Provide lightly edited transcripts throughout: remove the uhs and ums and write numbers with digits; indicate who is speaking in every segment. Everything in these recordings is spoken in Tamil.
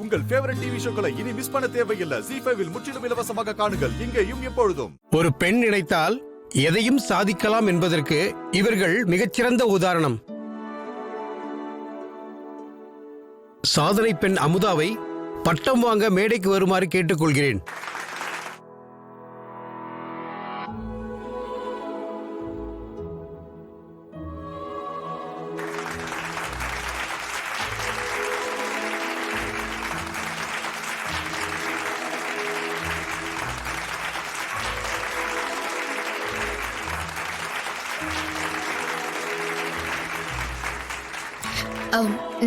Speaker 1: உங்கள் ஃபேவரட் டிவி ஷோக்களை இனி மிஸ் பண்ண தேவையில்லை. ZEE5 இல் முற்றிலும் இலவசமாக காணுங்கள். இங்கேயும் எப்பொழுதும்.
Speaker 2: ஒரு பெண் நினைத்தால் எதையும் சாதிக்கலாம் என்பதற்கு இவர்கள் மிகச்சிறந்த உதாரணம். சாதனை பெண் அமுதாவை பட்டம் வாங்க மேடைக்கு வருமாறு கேட்டுக்கொள்கிறேன்.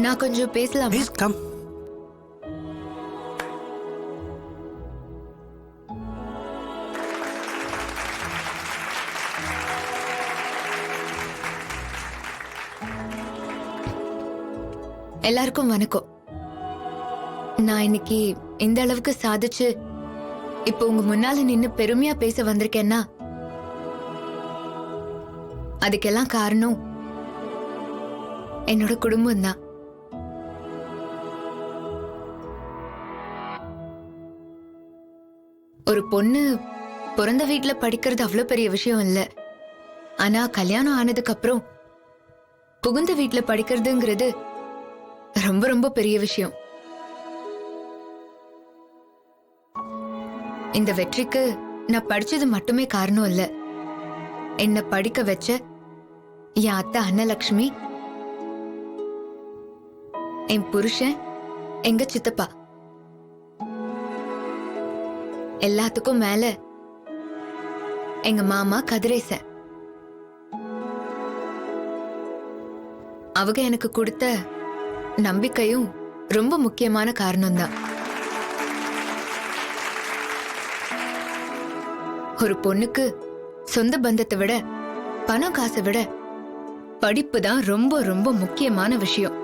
Speaker 3: நான் கொஞ்சம் பேசலாம்.
Speaker 2: கம்.
Speaker 3: எல்லாருக்கும் வணக்கம். நான் இன்னைக்கு இந்த அளவுக்கு சாதிச்சு இப்போ உங்க முன்னால நின்னு பெருமையா பேச வந்திருக்கேன்னா அதுக்கெல்லாம் காரணம் என்னோட குடும்பம் தான். ஒரு பொண்ணு பிறந்த வீட்டுல படிக்கிறது அவ்வளவு பெரிய விஷயம் இல்ல. ஆனா கல்யாணம் ஆனதுக்கு அப்புறம் புகுந்த வீட்டுல படிக்கிறதுங்கிறது ரொம்ப ரொம்ப பெரிய விஷயம். இந்த வெற்றிக்கு நான் படிச்சது மட்டுமே காரணம் இல்ல. என்ன படிக்க வச்ச என் அத்தை அன்னலட்சுமி, என் புருஷன், எங்க சித்தப்பா, எல்லாத்துக்கும் மேல எங்க மாமா கதிரேசன். அவங்க எனக்கு கொடுத்த நம்பிக்கையும் ரொம்ப முக்கியமான காரணம் தான். ஒரு பொண்ணுக்கு சொந்த பந்தத்தை விட பணம் காசை விட படிப்பு தான் ரொம்ப ரொம்ப முக்கியமான விஷயம்.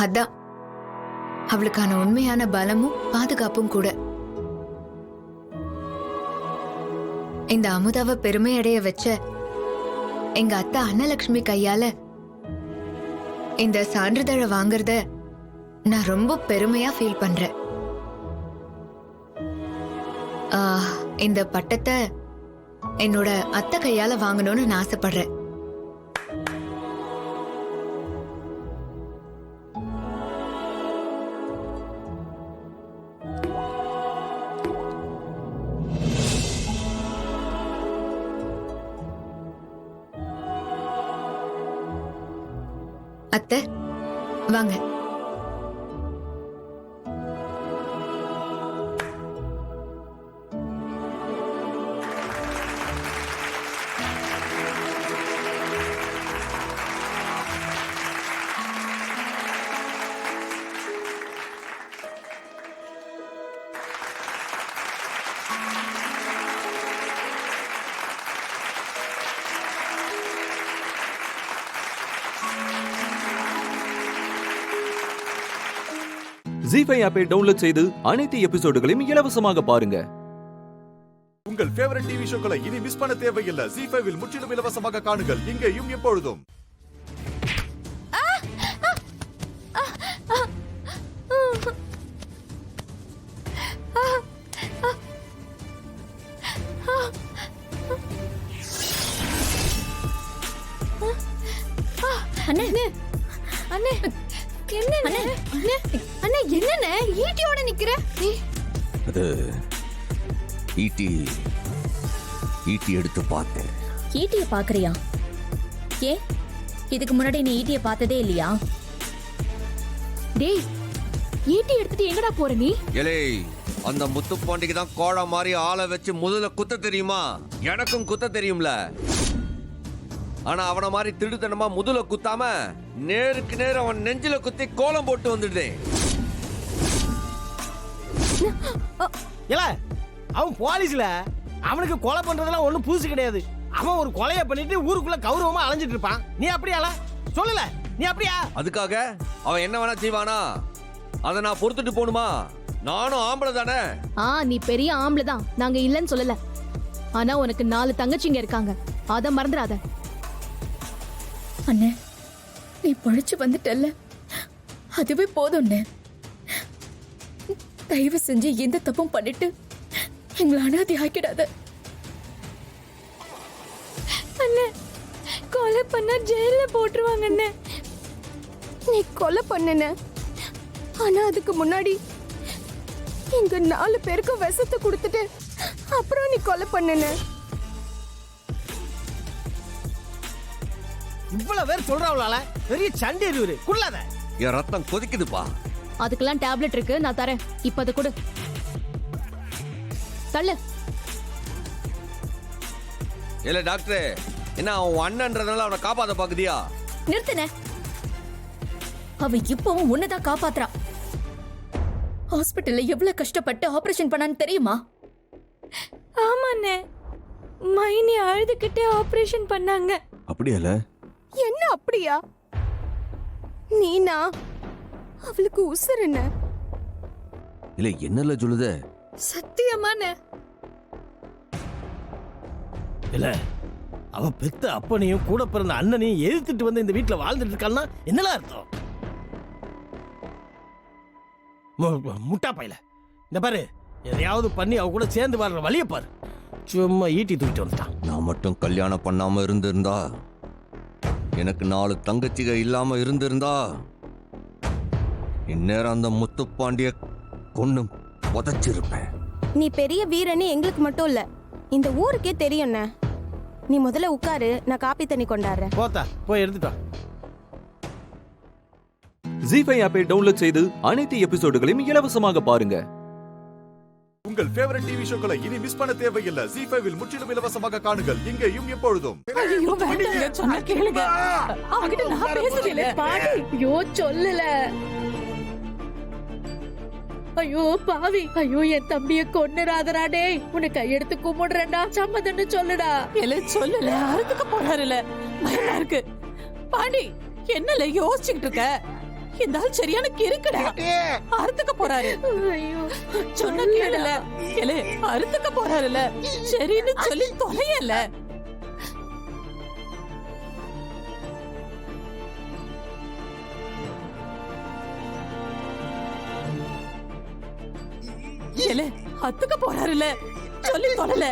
Speaker 3: அதான் அவளுக்கான உண்மையான பலமும் பாதுகாப்பும் கூட. இந்த அமுதாவை பெருமையடைய வச்ச எங்க அத்தை அன்னலட்சுமி கையால இந்த சான்றிதழை வாங்குறத நான் ரொம்ப பெருமையா ஃபீல் பண்றேன். இந்த பட்டத்தை என்னோட அத்தை கையால வாங்கணும்னு நான் ஆசைப்படுறேன். அத்தை வாங்க.
Speaker 4: ZEE5 ஆப்பை டவுன்லோட் செய்து அனைத்து எபிசோடுகளையும் இலவசமாக பாருங்க.
Speaker 1: உங்கள் ஃபேவரட் டிவி ஷோக்களை இனி மிஸ் பண்ண தேவையில்லை. ZEE5 இல் முற்றிலும் இலவசமாக காணுங்கள். இங்கேயும் எப்பொழுதும்.
Speaker 5: அண்ணே அண்ணே என்ன அண்ணே என்ன ஈட்டியோட நிக்கிற?
Speaker 6: அது ஈட்டி எடுத்து பார்த்தேன்.
Speaker 5: ஈட்டிய பாக்குறியா? ஏ இதுக்கு முன்னாடி நீ ஈட்டிய பார்த்ததே இல்லையா? டேய் ஈட்டி எடுத்துட்டு எங்கடா போற நீ?
Speaker 6: ஏலே அந்த முத்துப்பாண்டிக்கு தான் கோழ மாதிரி ஆளை வச்சு முதல்ல குத்த தெரியுமா? எனக்கும் குத்த தெரியும்ல. ஆனா அவன மாதிரி திருடுத்தனமா முதல குத்தாம நேருக்கு நேர் அவன் நெஞ்சில குத்தி கோலம் போட்டு வந்துடுதேன்.
Speaker 7: அவன் போலீஸ்ல அவனுக்கு கொலை பண்றதெல்லாம் ஒண்ணும் புதுசு கிடையாது. அவன் ஒரு கொலையை பண்ணிட்டு ஊருக்குள்ள கௌரவமா அலைஞ்சிட்டு இருப்பான். நீ அப்படியால சொல்லல? நீ அப்படியா?
Speaker 6: அதுக்காக அவன் என்ன வேணா செய்வானா? அத நான் பொறுத்துட்டு போணுமா? நானும் ஆம்பளை தானே.
Speaker 5: நீ பெரிய ஆம்பளை தான், நாங்க இல்லன்னு சொல்லல. ஆனா உனக்கு 4 தங்கச்சிங்க இருக்காங்க, அத மறந்துடாத. அண்ணே நீ பழிச்சு வந்துட்டல்ல,
Speaker 8: அதுவே போதும்ண்ணே. தயவு செஞ்சு எந்த தப்பும் பண்ணிட்டு எங்களை அனாதை ஆக்கிடாத.
Speaker 3: அண்ணே, கொலை பண்ணா ஜெயில போட்டுருவாங்க அண்ணே.
Speaker 9: நீ கொலை பண்ணன, ஆனா அதுக்கு முன்னாடி எங்க 4 பேருக்கும் விஷத்தை கொடுத்துட்டு அப்புறம் நீ கொலை பண்ணன.
Speaker 7: இவ்வளவு பேர் சொல்றாவளால பெரிய சண்டை இருக்கு. குள்ளாத
Speaker 6: என் ரத்தம் கொதிக்குதுப்பா.
Speaker 5: அதுக்கெல்லாம் டேப்லெட் இருக்கு, நான் தரேன். இப்ப அதை கொடு. தள்ளு.
Speaker 6: இல்ல டாக்டர், என்ன அவன் அண்ணன்றதுனால அவனை காப்பாத்த பாக்குதியா?
Speaker 8: நிறுத்துன. அவ இப்பவும் உன்னதான் காப்பாத்துறா. ஹாஸ்பிட்டல்ல எவ்வளவு கஷ்டப்பட்டு ஆபரேஷன் பண்ணான்னு தெரியுமா?
Speaker 3: ஆமாண்ணே, மைனி அழுதுகிட்டே ஆபரேஷன் பண்ணாங்க.
Speaker 6: அப்படியால?
Speaker 9: என்ன அப்படியா? நீனா அவளுக்கு உசுர் என்ன?
Speaker 6: இல்ல என்னல சொல்லுத?
Speaker 8: சத்தியமான
Speaker 7: இல்ல, அவ பெத்த அப்பனையும் கூட பிறந்த அண்ணனையும் எதிர்த்துட்டு வந்து இந்த வீட்டுல வாழ்ந்துட்டு இருக்கான்னா என்னலாம் அர்த்தம்? முட்டா பையல, இந்த பாரு, எதையாவது பண்ணி அவ கூட சேர்ந்து வர்ற வழிய பாரு. சும்மா ஈட்டி தூக்கிட்டு வந்துட்டான்.
Speaker 6: நான் மட்டும் கல்யாணம் பண்ணாம இருந்திருந்தா, எனக்கு 4 தங்கச்சிக இல்லாம இருந்திருந்தா, இந்நேரம் அந்த முத்துப்பாண்டிய கொன்னு புதைச்சிருப்பேன்.
Speaker 9: நீ பெரிய வீரன்னு எங்களுக்கு மட்டும் இல்ல, இந்த ஊருக்கே தெரியும். நீ முதல்ல உட்காரு, நான் காப்பி தண்ணி கொண்டாடுறேன்.
Speaker 7: போத்தா, போய் எடுத்துட்டோம்.
Speaker 4: ஜி5 ஆப்பை டவுன்லோட் செய்து அனைத்து எபிசோடுகளையும் இலவசமாக பாருங்க.
Speaker 1: உங்கள் ஃபேவரட் டிவி ஷோக்களை இனி மிஸ் பண்ண தேவையில்லை. ஜி5 முற்றிலும் இலவசமாக காணுங்கள், இங்கேயும் எப்பொழுதும்.
Speaker 8: ஐயோ வேண்டாங்க, சொன்னா கேளுங்க. அவகிட்ட நான் பேசல.
Speaker 5: பாடி, ஐயோ சொல்லல.
Speaker 8: ஐயோ பாவி, ஐயோ என் தம்பிய கொன்னுராதடா. டேய், உன்னை கையெடுத்து கும்பிடுறேன்டா, சம்மதன்னு சொல்லுடா. இல்ல சொல்லல, அறுத்துக்க போறாருல, பயமா இருக்கு. பாண்டி, என்னல யோசிச்சுக்கிட்டு இருக்க? இந்த ஆள் சரியான கிறுக்குடா. அறுத்துக்க போறாரு. ஐயோ சொன்ன கேளல. கேளு, அறுத்துக்க போறாருல, சரின்னு சொல்லி தொலையல. ஏலே, அத்துக்க போறாருல, சொல்லி தொலைல.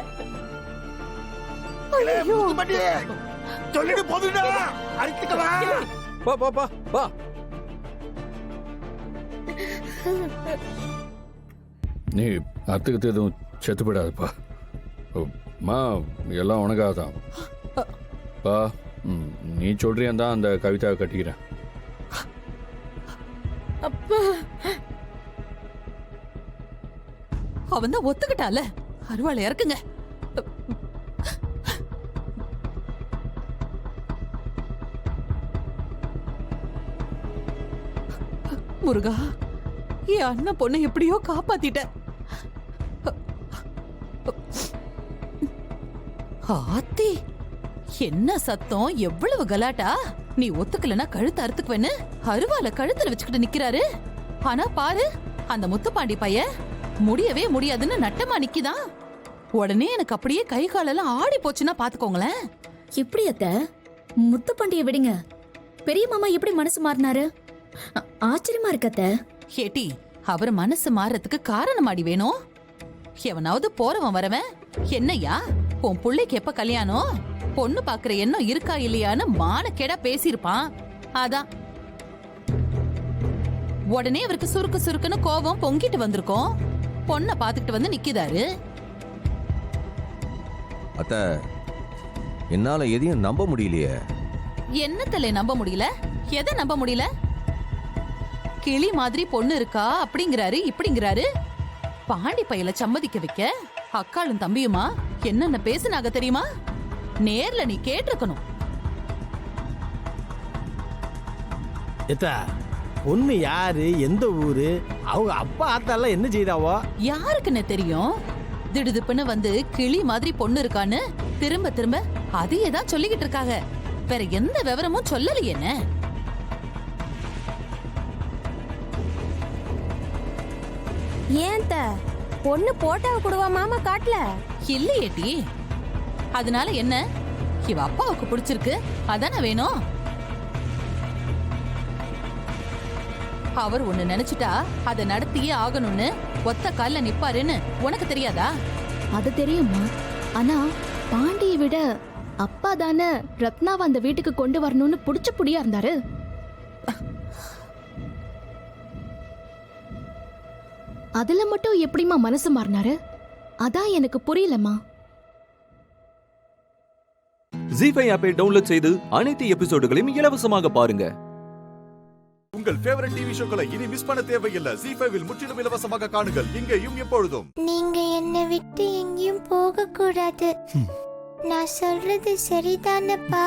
Speaker 8: ஐயோ
Speaker 7: சொல்லிட்டு போதுடா, அறுத்துக்க வா.
Speaker 2: பா பா பா பா.
Speaker 10: நீ அத்துக்கிட்டு எதுவும் செத்து போயிடாதுப்பா. மா எல்லாம் உனக்காகத்தான் பா. நீ சொல்றியான் தான் அந்த கவிதாவை கட்டிக்கிறேன்.
Speaker 8: அப்பா, அவன் தான் ஒத்துக்கிட்டால, அருவாளை இறக்குங்க. முருகா, என் அண்ணன் பொண்ணை எப்படியோ காப்பாத்திட்ட. ஆத்தி, என்ன சத்தம், எவ்வளவு கலாட்டா. நீ ஒத்துக்கலனா கழுத்து அறுத்துக்குவேன்னு அருவால கழுத்துல வச்சுக்கிட்டு நிக்கிறாரு. ஆனா பாரு, அந்த முத்துப்பாண்டி பையன் முடியவே முடியாதுன்னு நட்டமா நிக்கிதான். உடனே எனக்கு அப்படியே கை காலெல்லாம் ஆடி போச்சுன்னா பாத்துக்கோங்களேன். எப்படி அத்த? முத்துப்பாண்டிய விடுங்க, பெரிய மாமா எப்படி மனசு மாறினாரு? ஆச்சரியமா இருக்கத்த. ஏட்டி, அவர் மனசு மாறதுக்கு காரணமாடி வேணும். எவனாவது போறவன் வரவன் என்னையா உன் புள்ளைக்கு எப்ப கல்யாணம், பொண்ணு பாக்குற எண்ணம் இருக்கா இல்லையான்னு மானக்கேடா பேசியிருப்பான். அதான் உடனே அவருக்கு சுருக்கு சுருக்குன்னு கோபம் பொங்கிட்டு வந்திருக்கோம். பொண்ணை பாத்துக்கிட்டு வந்து நிக்கிதாரு.
Speaker 6: அத்த, என்னால எதையும் நம்ப முடியலையே.
Speaker 8: என்னத்தல நம்ப முடியல? எதை நம்ப முடியல? கிளி மாதிரி பொண்ணு இருக்கா அப்படிங்கிறாரு, இப்படிங்கிறாரு. பாண்டி பையல சம்மதிக்க வைக்க அக்காளும் தம்பியுமா என்னென்ன பேசுனாங்க தெரியுமா? நேர்ல நீ கேட்டிருக்கணும்.
Speaker 7: ஏத்தா, பொண்ணு யாரு, எந்த ஊரு, அவங்க அப்பா ஆத்தாலாம் என்ன செய்தாவோ?
Speaker 8: யாருக்குன்னு தெரியும்? திடுதிப்புன்னு வந்து கிளி மாதிரி பொண்ணு இருக்கான்னு திரும்ப திரும்ப அதையே தான் சொல்லிக்கிட்டு இருக்காங்க. வேற எந்த விவரமும் சொல்லலையேன்னு.
Speaker 9: ஏன் பொண்ணு போட்டாவ கூடவா மாமா காட்டல?
Speaker 8: இல்லையேட்டி. அதனால என்ன? இவ அப்பாவுக்கு பிடிச்சிருக்கு, அதானே வேணும். அவர் ஒண்ணு நினைச்சிட்டா அதை நடத்தியே ஆகணும்னு ஒத்த கால்ல நிப்பாருன்னு உனக்கு தெரியாதா?
Speaker 5: அது தெரியுமா? ஆனா பாண்டியை விட அப்பா தானே ரத்னாவை அந்த வீட்டுக்கு கொண்டு வரணும்னு புடிச்சு புடியா இருந்தாரு. அதுல மட்டும் எப்படிமா மனசு மாறினாரு? அதான் எனக்கு புரியலம்மா.
Speaker 4: ஜி5 ஆப்பை டவுன்லோட் செய்து அனைத்து எபிசோடுகளையும் இலவசமாக பாருங்க.
Speaker 1: உங்கள் ஃபேவரட் டிவி ஷோக்களை இனி மிஸ் பண்ண தேவையில்லை. ஜி5 முற்றிலும் இலவசமாக காணுங்கள் இங்கேயும் எப்பொழுதும்.
Speaker 9: நீங்க என்னை விட்டு எங்கேயும் போக கூடாது. நான் சொல்றது சரிதானப்பா?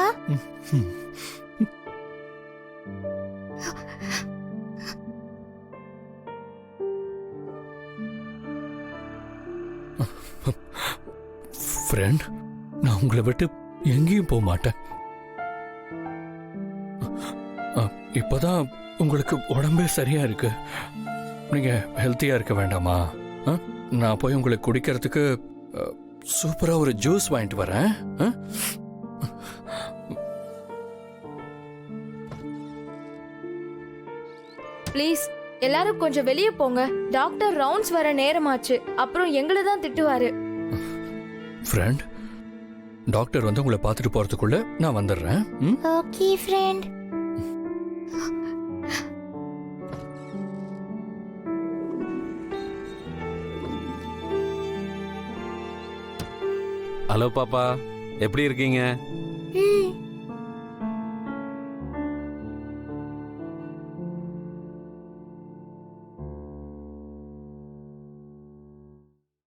Speaker 10: ஃப்ரெண்ட், நான் உங்களை விட்டு எங்கேயும் போக மாட்டேன். இப்போதான் உங்களுக்கு உடம்பே சரியா இருக்கு. நீங்க ஹெல்த்தியா இருக்க வேண்டாமா? நான் போய் உங்களுக்கு குடிக்கிறதுக்கு சூப்பரா ஒரு ஜூஸ் வாங்கிட்டு வரேன்.
Speaker 9: ப்ளீஸ் எல்லாரும் கொஞ்சம் வெளியே போங்க. டாக்டர் ரவுண்ட்ஸ் வர நேரமாச்சு. அப்புறம் எங்களை தான் திட்டுவாரு.
Speaker 10: ஃப்ரெண்ட், டாக்டர் வந்து உங்களை பார்த்துட்டு போறதுக்குள்ள நான் வந்துடுறேன்.
Speaker 9: Okay friend.
Speaker 11: ஹலோ பாப்பா, எப்படி இருக்கீங்க?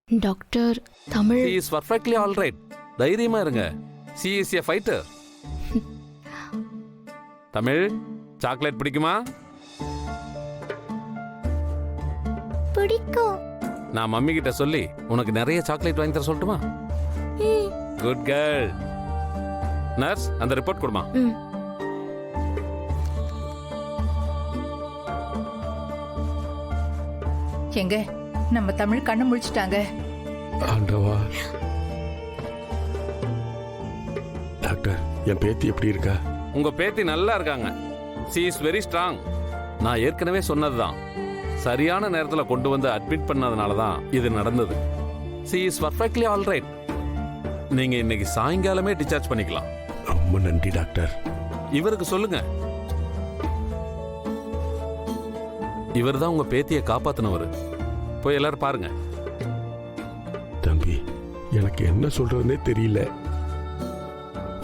Speaker 5: Doctor, Tamil
Speaker 11: He is perfectly all right. தைரியமா இருங்க. She is a fighter. Tamil, chocolate பிடிக்குமா?
Speaker 9: பிடிக்கும்.
Speaker 11: நான் மம்மி கிட்ட சொல்லி உனக்கு நிறைய சாக்லேட் வாங்கி தர சொல்லட்டுமா? Good girl. நர்ஸ், அந்த ரிப்போர்ட் கொடுமா.
Speaker 8: எங்க நம்ம தமிழ் கண்ணு முழிச்சிட்டாங்க.
Speaker 10: ஆண்டவா. டாக்டர், என் பேத்தி எப்படி இருக்கா?
Speaker 11: உங்க பேத்தி நல்லா இருக்காங்க. She is very strong. நான் ஏற்கனவே சொன்னதுதான். சரியான நேரத்தில் கொண்டு வந்து அட்மிட் பண்ணதுனால தான் இது நடந்தது. She is perfectly all right. நீங்க இன்னைக்கு சாயங்காலமே டிஸ்சார்ஜ் பண்ணிக்கலாம்.
Speaker 10: ரொம்ப நன்றி டாக்டர்.
Speaker 11: இவருக்கு சொல்லுங்க. இவர் தான் உங்க பேத்தியை காப்பாத்தினவர். போய் எல்லாரும் பாருங்க.
Speaker 12: தம்பி, எனக்கு என்ன சொல்றதுனே தெரியல.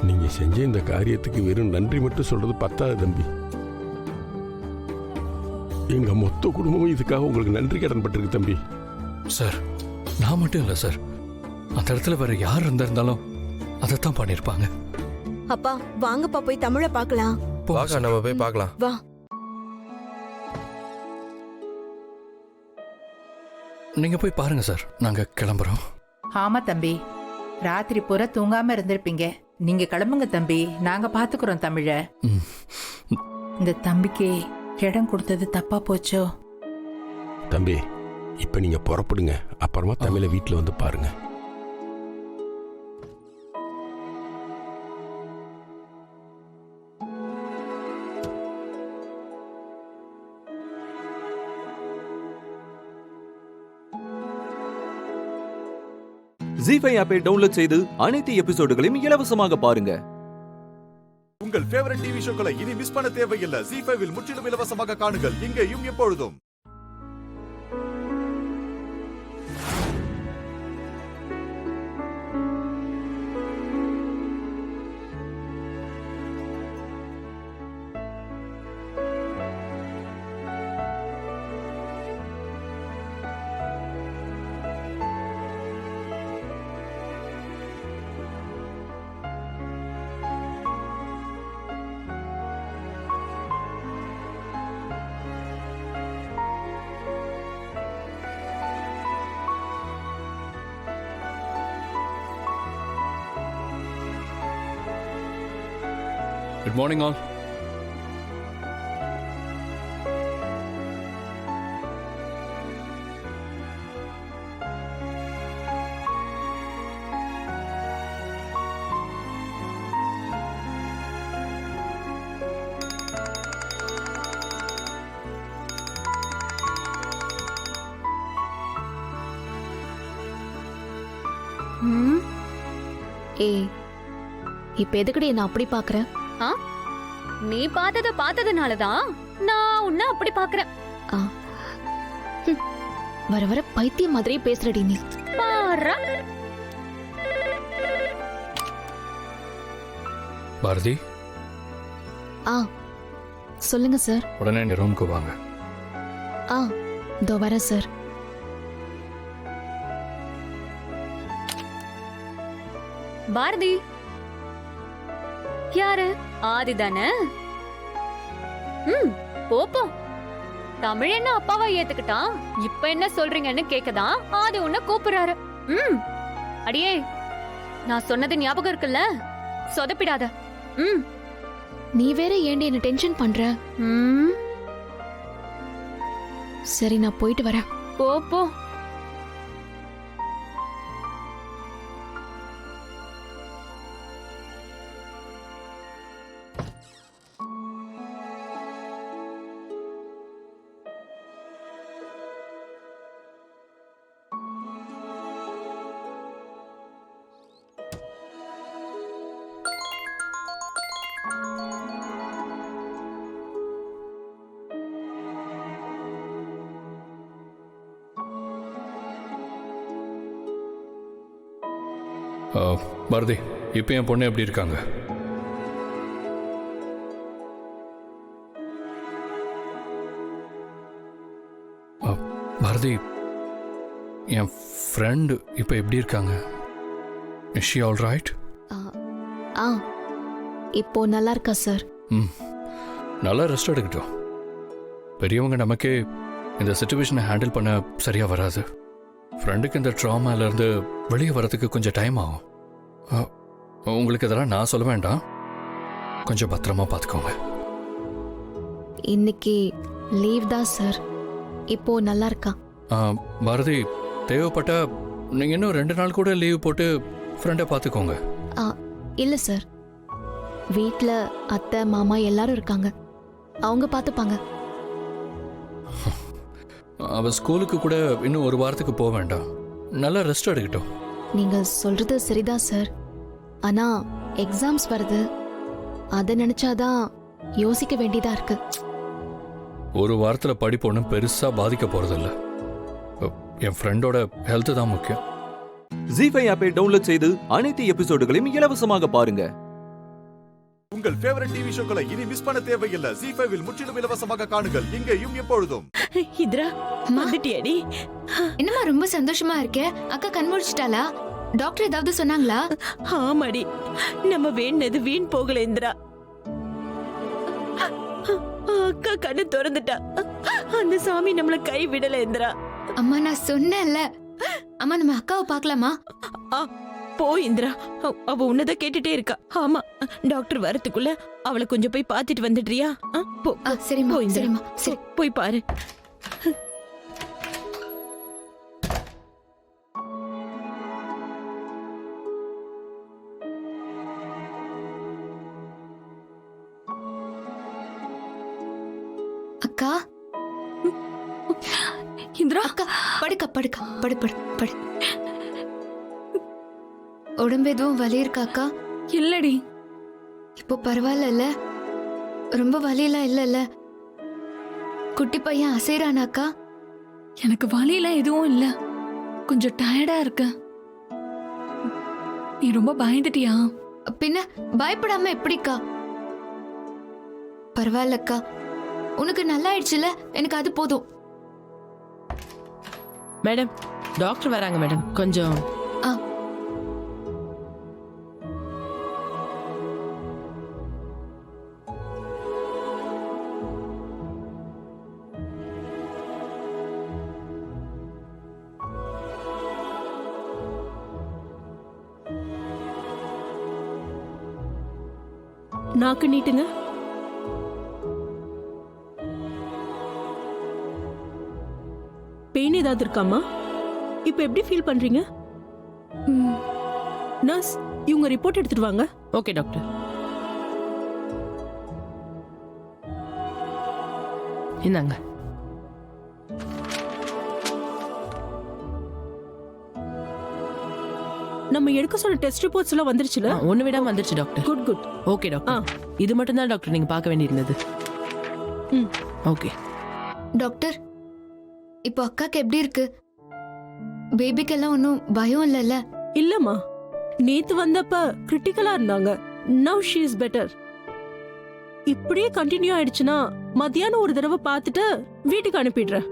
Speaker 12: நீங்க செஞ்ச இந்த காரியத்துக்கு வெறும் நன்றி மட்டும் சொல்றது பத்தாது தம்பி. எங்க மொத்த குடும்பமும் இதுக்காக உங்களுக்கு நன்றி கடன் பட்டிருக்கு தம்பி.
Speaker 10: சார், நான் மட்டும் இல்லை சார், அந்த இடத்துல வேற யார் இருந்தாலும் அதைத்தான் பண்ணிருப்பாங்க.
Speaker 9: அப்பா வாங்கப்பா போய் தமிழை பார்க்கலாம்.
Speaker 13: நம்ம போய் பார்க்கலாம்.
Speaker 9: வா.
Speaker 10: நீங்க போய் பாருங்க சார், நாங்க கிளம்புறோம்.
Speaker 8: ஆமா தம்பி, ராத்திரி பூரா தூங்காம இருந்திருப்பீங்க. நீங்க கிளம்புங்க தம்பி, நாங்க பாத்துக்கிறோம் தமிழ. இந்த தம்பிக்கு இடம் கொடுத்தது தப்பா போச்சோ?
Speaker 12: தம்பி, இப்ப நீங்க புறப்படுங்க. அப்புறமா தமிழை வீட்டுல வந்து பாருங்க.
Speaker 4: ஜி5 ஆப்பை டவுன்லோட் செய்து அனைத்து எபிசோடுகளையும் இலவசமாக பாருங்க.
Speaker 1: உங்கள் ஃபேவரட் டிவி ஷோக்களை இனி மிஸ் பண்ண தேவையில்லை. ஜி5 முற்றிலும் இலவசமாக காணுங்கள் இங்கேயும் எப்பொழுதும்.
Speaker 10: Good morning all.
Speaker 5: ம். ஏய் இப்ப எதுக்குடி நான் அப்படி பாக்குறேன்?
Speaker 9: நீ பார்த்ததுனாலதான் நான் உன்னை அப்படி பாக்குறேன்.
Speaker 5: வர வர பைத்தியம் மாதிரியே பேசுறடி நீ.
Speaker 9: பாரா.
Speaker 10: பாரதி,
Speaker 5: சொல்லுங்க சார்.
Speaker 10: உடனே இந்த ரூமுக்கு வாங்க.
Speaker 5: இதோ வரேன் சார்.
Speaker 9: பாரதி யாரு? ஆதி தானே? போப்போ. தமிழ் என்ன அப்பாவா ஏத்துக்கிட்டான், இப்ப என்ன சொல்றீங்கன்னு கேக்கதான் ஆதி உன்னை கூப்பிடுறாரு. அடியே, நான் சொன்னது ஞாபகம் இருக்குல்ல? சொதப்பிடாத.
Speaker 5: நீ வேற ஏண்டி என்ன டென்ஷன் பண்ற? சரி நான் போயிட்டு வரேன்.
Speaker 9: போ.
Speaker 10: பாரதி, இப்போ என் பொண்ணு எப்படி இருக்காங்க? பாரதி, என் ஃப்ரெண்டு இப்போ எப்படி இருக்காங்க? Is she all right?
Speaker 5: இப்போ நல்லா இருக்கா சார்?
Speaker 10: நல்லா ரெஸ்ட் எடுக்கட்டும். பெரியவங்க நமக்கே இந்த சிச்சுவேஷனை ஹேண்டில் பண்ண சரியா வராது. ஃப்ரெண்டுக்கு இந்த ட்ராமாலேருந்து வெளியே வரதுக்கு கொஞ்சம் டைம் ஆகும். உங்களுக்கு இதெல்லாம் நான் சொல்ல வேண்டாம், கொஞ்சம் பத்திரமா பார்த்துக்கோங்க.
Speaker 5: இன்னைக்கு லீவ் தான் சார். இப்போ நல்லா இருக்கா?
Speaker 10: பாரதி, தேவைப்பட்டா நீங்கள் இன்னும் 2 நாள் கூட லீவ் போட்டு ஃப்ரெண்டை பார்த்துக்கோங்க.
Speaker 5: இல்லை சார், வீட்டில் அத்தை மாமா எல்லாரும் இருக்காங்க, அவங்க பார்த்துப்பாங்க.
Speaker 10: அவள் ஸ்கூலுக்கு கூட இன்னும் 1 வாரத்துக்கு போக வேண்டாம், நல்லா ரெஸ்ட் எடுக்கட்டும்.
Speaker 5: நீங்க சொல்றது சரிதான் சார், ஆனா எக்ஸாம்ஸ் வருது, அதை நினைச்சாதான் யோசிக்க வேண்டியதா இருக்கு.
Speaker 10: 1 வாரத்தில் படிப்பு ஒன்றும் பெருசாக பாதிக்க போறதில்ல. என் ஃப்ரெண்டோட ஹெல்த் தான் முக்கியம்.
Speaker 4: ஜி5 ஆப்பை டவுன்லோட் செய்து அனைத்து எபிசோடுகளையும் இலவசமாக பாருங்க.
Speaker 1: உங்கள் ஃபேவரட் டிவி ஷோக்களை இனி மிஸ் பண்ண தேவையில்லை. ஜி5 முற்றிலும் இலவசமாக காணுங்கள், இங்கேயும் எப்பொழுதும்.
Speaker 9: இந்திரா, வந்துட்டியாடி?
Speaker 3: என்னம்மா ரொம்ப சந்தோஷமா இருக்கே? அக்கா கண் முழிச்சிட்டாளா? டாக்டர் ஏதாவது சொன்னாங்களா?
Speaker 9: ஆமாடி, நம்ம வேண்டது வீண் போகல இந்திரா. அக்கா கண்ணு திறந்துட்டா, அந்த சாமி நம்மள கை விடல இந்திரா.
Speaker 3: அம்மா நான் சொன்னேன்ல. அம்மா நம்ம அக்காவை பார்க்கலாமா?
Speaker 9: போ இந்திரா, அவ உன்னதான் கேட்டுட்டே இருக்கா. ஆமா, டாக்டர் வரதுக்குள்ள அவளை கொஞ்சம் போய் பார்த்துட்டு வந்துடுறியா? போ.
Speaker 3: சரிம்மா,
Speaker 9: போ இந்திரா.
Speaker 3: சரிம்மா, சரி.
Speaker 9: போய் பாரு.
Speaker 3: அக்கா,
Speaker 9: இந்திரா,
Speaker 3: அக்கா படுக்க படுக்க படு படு படு. உடம்பு எதுவும் வலி இருக்கா அக்கா?
Speaker 9: இல்லடி.
Speaker 3: இப்போ பரவாயில்ல? ரொம்ப வலியெல்லாம் இல்லைல்ல? குட்டி பையன் அசைறானாக்கா?
Speaker 9: எனக்கு வலியெல்லாம் எதுவும் இல்ல, கொஞ்சம் டயர்டா இருக்க. நீ ரொம்ப பயந்துட்டியா?
Speaker 3: பின்ன பயப்படாம எப்படிக்கா? பரவாயில்லக்கா, உனக்கு நல்லா ஆயிடுச்சுல, எனக்கு அது போதும்.
Speaker 9: மேடம், டாக்டர் வராங்க மேடம், கொஞ்சம். நாக்கு நீட்டுங்க. பெயின் ஏதாவது இருக்காமா? இப்ப எப்படி ஃபீல் பண்றீங்க? நர்ஸ், இவங்க ரிப்போர்ட் எடுத்துட்டு வாங்க. Okay doctor. இந்தாங்க.
Speaker 13: நம்ம எடுக்க சொன்ன டெஸ்ட் ரிப்போர்ட்ஸ் எல்லாம் வந்துருச்சுல?
Speaker 14: ஒண்ணு விடாம வந்துருச்சு doctor.
Speaker 13: Good good.
Speaker 14: Okay doctor. இது மட்டும் தான் டாக்டர் நீங்க பார்க்க வேண்டியிருந்தது. ஓகே
Speaker 3: டாக்டர், இப்போ அக்காக்கு எப்படி இருக்கு? பேபிக்கெல்லாம் ஒன்றும் பயம் இல்லைல்ல?
Speaker 13: இல்லம்மா, நேத்து வந்தப்ப கிரிட்டிக்கலா இருந்தாங்க. Now she is better. இப்படியே கண்டினியூ ஆயிடுச்சுன்னா மத்தியானம் ஒரு தடவை பார்த்துட்டு வீட்டுக்கு அனுப்பிடுறேன்.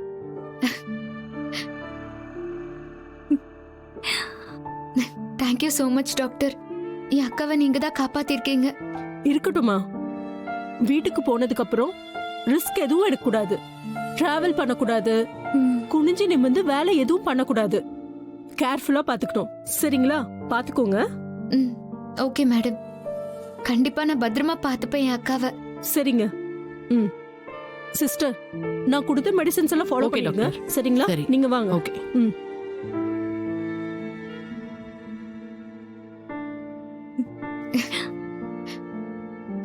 Speaker 3: Thank you so much doctor. என் அக்காவை நீங்க தான் காப்பாத்திருக்கீங்க.
Speaker 13: இருக்கட்டுமா, வீட்டுக்கு போனதுக்கு அப்புறம் ரிஸ்க் எதுவும் எடுக்கக்கூடாது, டிராவல் பண்ணக்கூடாது, குனிஞ்சு நிமிந்து வேலை எதுவும் பண்ணக்கூடாது. கேர்ஃபுல்லா பாத்துக்கணும். சரிங்களா? பாத்துக்கோங்க.
Speaker 3: ஓகே மேடம், கண்டிப்பா நான் பத்திரமா பார்த்துப்பேன் என் அக்காவை.
Speaker 13: சரிங்க. சிஸ்டர், நான் கொடுத்த மெடிசன்ஸ் எல்லாம் ஃபாலோ பண்ணிடுங்க. சரிங்களா? நீங்க வாங்க.
Speaker 14: ஓகே.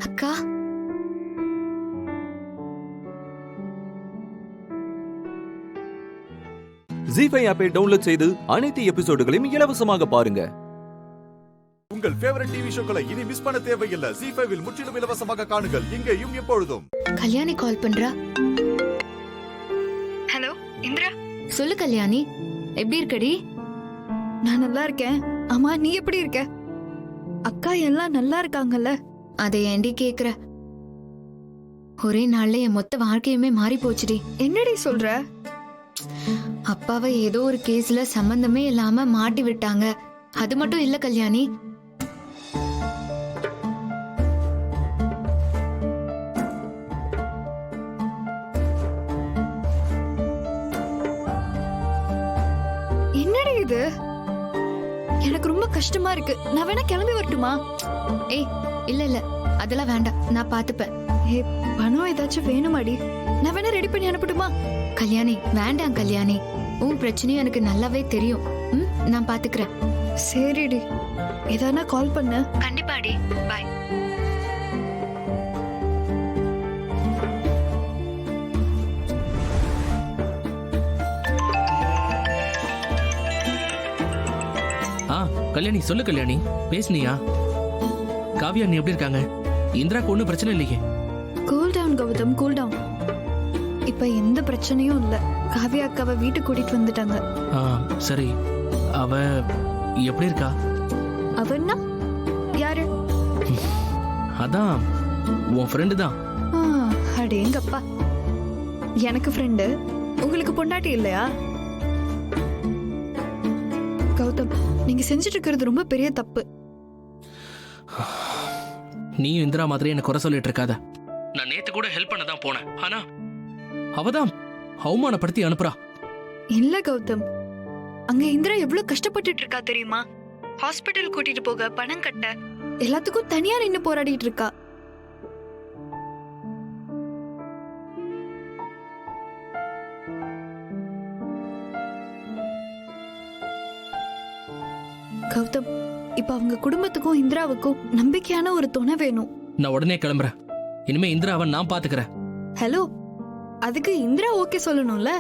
Speaker 3: அக்கா,
Speaker 4: ஜி5 ஆப்பை டவுன்லோட் செய்து அனைத்து எபிசோடுகளையும் இலவசமாக பாருங்க.
Speaker 1: உங்கள் ஃபேவரட் டிவி ஷோக்களை இனி மிஸ் பண்ண தேவையில்லை. ஜி5 முற்றிலும் இலவசமாக காணுங்கள், இங்கேயும் எப்பொழுதும்.
Speaker 3: கல்யாணி கால் பண்றா.
Speaker 15: ஹலோ இந்திரா.
Speaker 3: சொல்லு கல்யாணி, எப்படி இருக்கடி?
Speaker 15: நான் நல்லா இருக்கேன். அம்மா, நீ எப்படி இருக்க? அக்கா எல்லாம் நல்லா இருக்காங்கல்ல?
Speaker 3: அதை ஏண்டி கேக்குற? ஒரே நாள்ல என் மொத்த வாழ்க்கையுமே மாறி போச்சுடி.
Speaker 15: என்னடி சொல்ற?
Speaker 3: அப்பாவை ஏதோ ஒரு கேஸ்ல சம்பந்தமே இல்லாம மாட்டி விட்டாங்க. அது மட்டும் இல்ல கல்யாணி,
Speaker 15: என்னடி இது? எனக்கு ரொம்ப கஷ்டமா இருக்கு. நான் வேணா கிளம்பி வரட்டுமா?
Speaker 3: ஏய் இல்ல இல்ல, அதெல்லாம் வேண்டாம், நான் பாத்துப்பேன்.
Speaker 15: பணம் ஏதாச்சும் வேணுமாடி? நான் வேணா ரெடி பண்ணி அனுப்பட்டுமா?
Speaker 3: கல்யாணி வேண்டாம் கல்யாணி, உன் பிரச்சனையும் எனக்கு நல்லாவே தெரியும். நான் பாத்துக்கிறேன்.
Speaker 15: சரிடி, ஏதானா கால் பண்ண.
Speaker 3: கண்டிப்பாடி. பாய்.
Speaker 14: கல்யாணி, சொல்லு கல்யாணி, பேசுனியா? காவியா நீ எப்படி இருக்காங்க? இந்திராக்கு ஒன்றும் பிரச்சனை இல்லையே?
Speaker 15: Cool down Gautham, cool down. இப்ப எந்த பிரச்சனையும் இல்ல. காவியா அக்காவை வீட்டுக்கு கூட்டிட்டு வந்துட்டாங்க.
Speaker 14: சரி, அவ எப்படி இருக்கா?
Speaker 15: அவன்னா யாரு?
Speaker 14: அதான் உன் ஃப்ரெண்டு தான்.
Speaker 15: அடேங்கப்பா, எனக்கு ஃப்ரெண்டு, உங்களுக்கு பொண்டாட்டி இல்லையா? கௌதம், நீங்க செஞ்சுட்டு இருக்கிறது ரொம்ப பெரிய தப்பு.
Speaker 14: நீயும் இந்திரா மாதிரி என்ன குறை சொல்லிட்டு இருக்காத. நான் நேத்து கூட ஹெல்ப் பண்ண தான் போனேன், ஆனா அவதான் அவமானப்படுத்தி அனுப்புறா.
Speaker 15: இல்ல கௌதம், அங்க இந்திரா எவ்வளவு கஷ்டப்பட்டுட்டு இருக்கா தெரியுமா? ஹாஸ்பிட்டல் கூட்டிட்டு போக பணம் கட்ட எல்லாத்துக்கும் தனியா நின்னு போராடிட்டு இருக்கா. கௌதம், இப்ப அவங்க குடும்பத்துக்கும் இந்திராவுக்கும் நம்பிக்கையான ஒரு துணை வேணும்.
Speaker 14: நான் உடனே கிளம்புறேன். இனிமே இந்திராவை நான் பாத்துக்கிறேன்.
Speaker 15: ஹலோ, அதுக்கு இந்திரா ஓகே சொல்லணும்ல?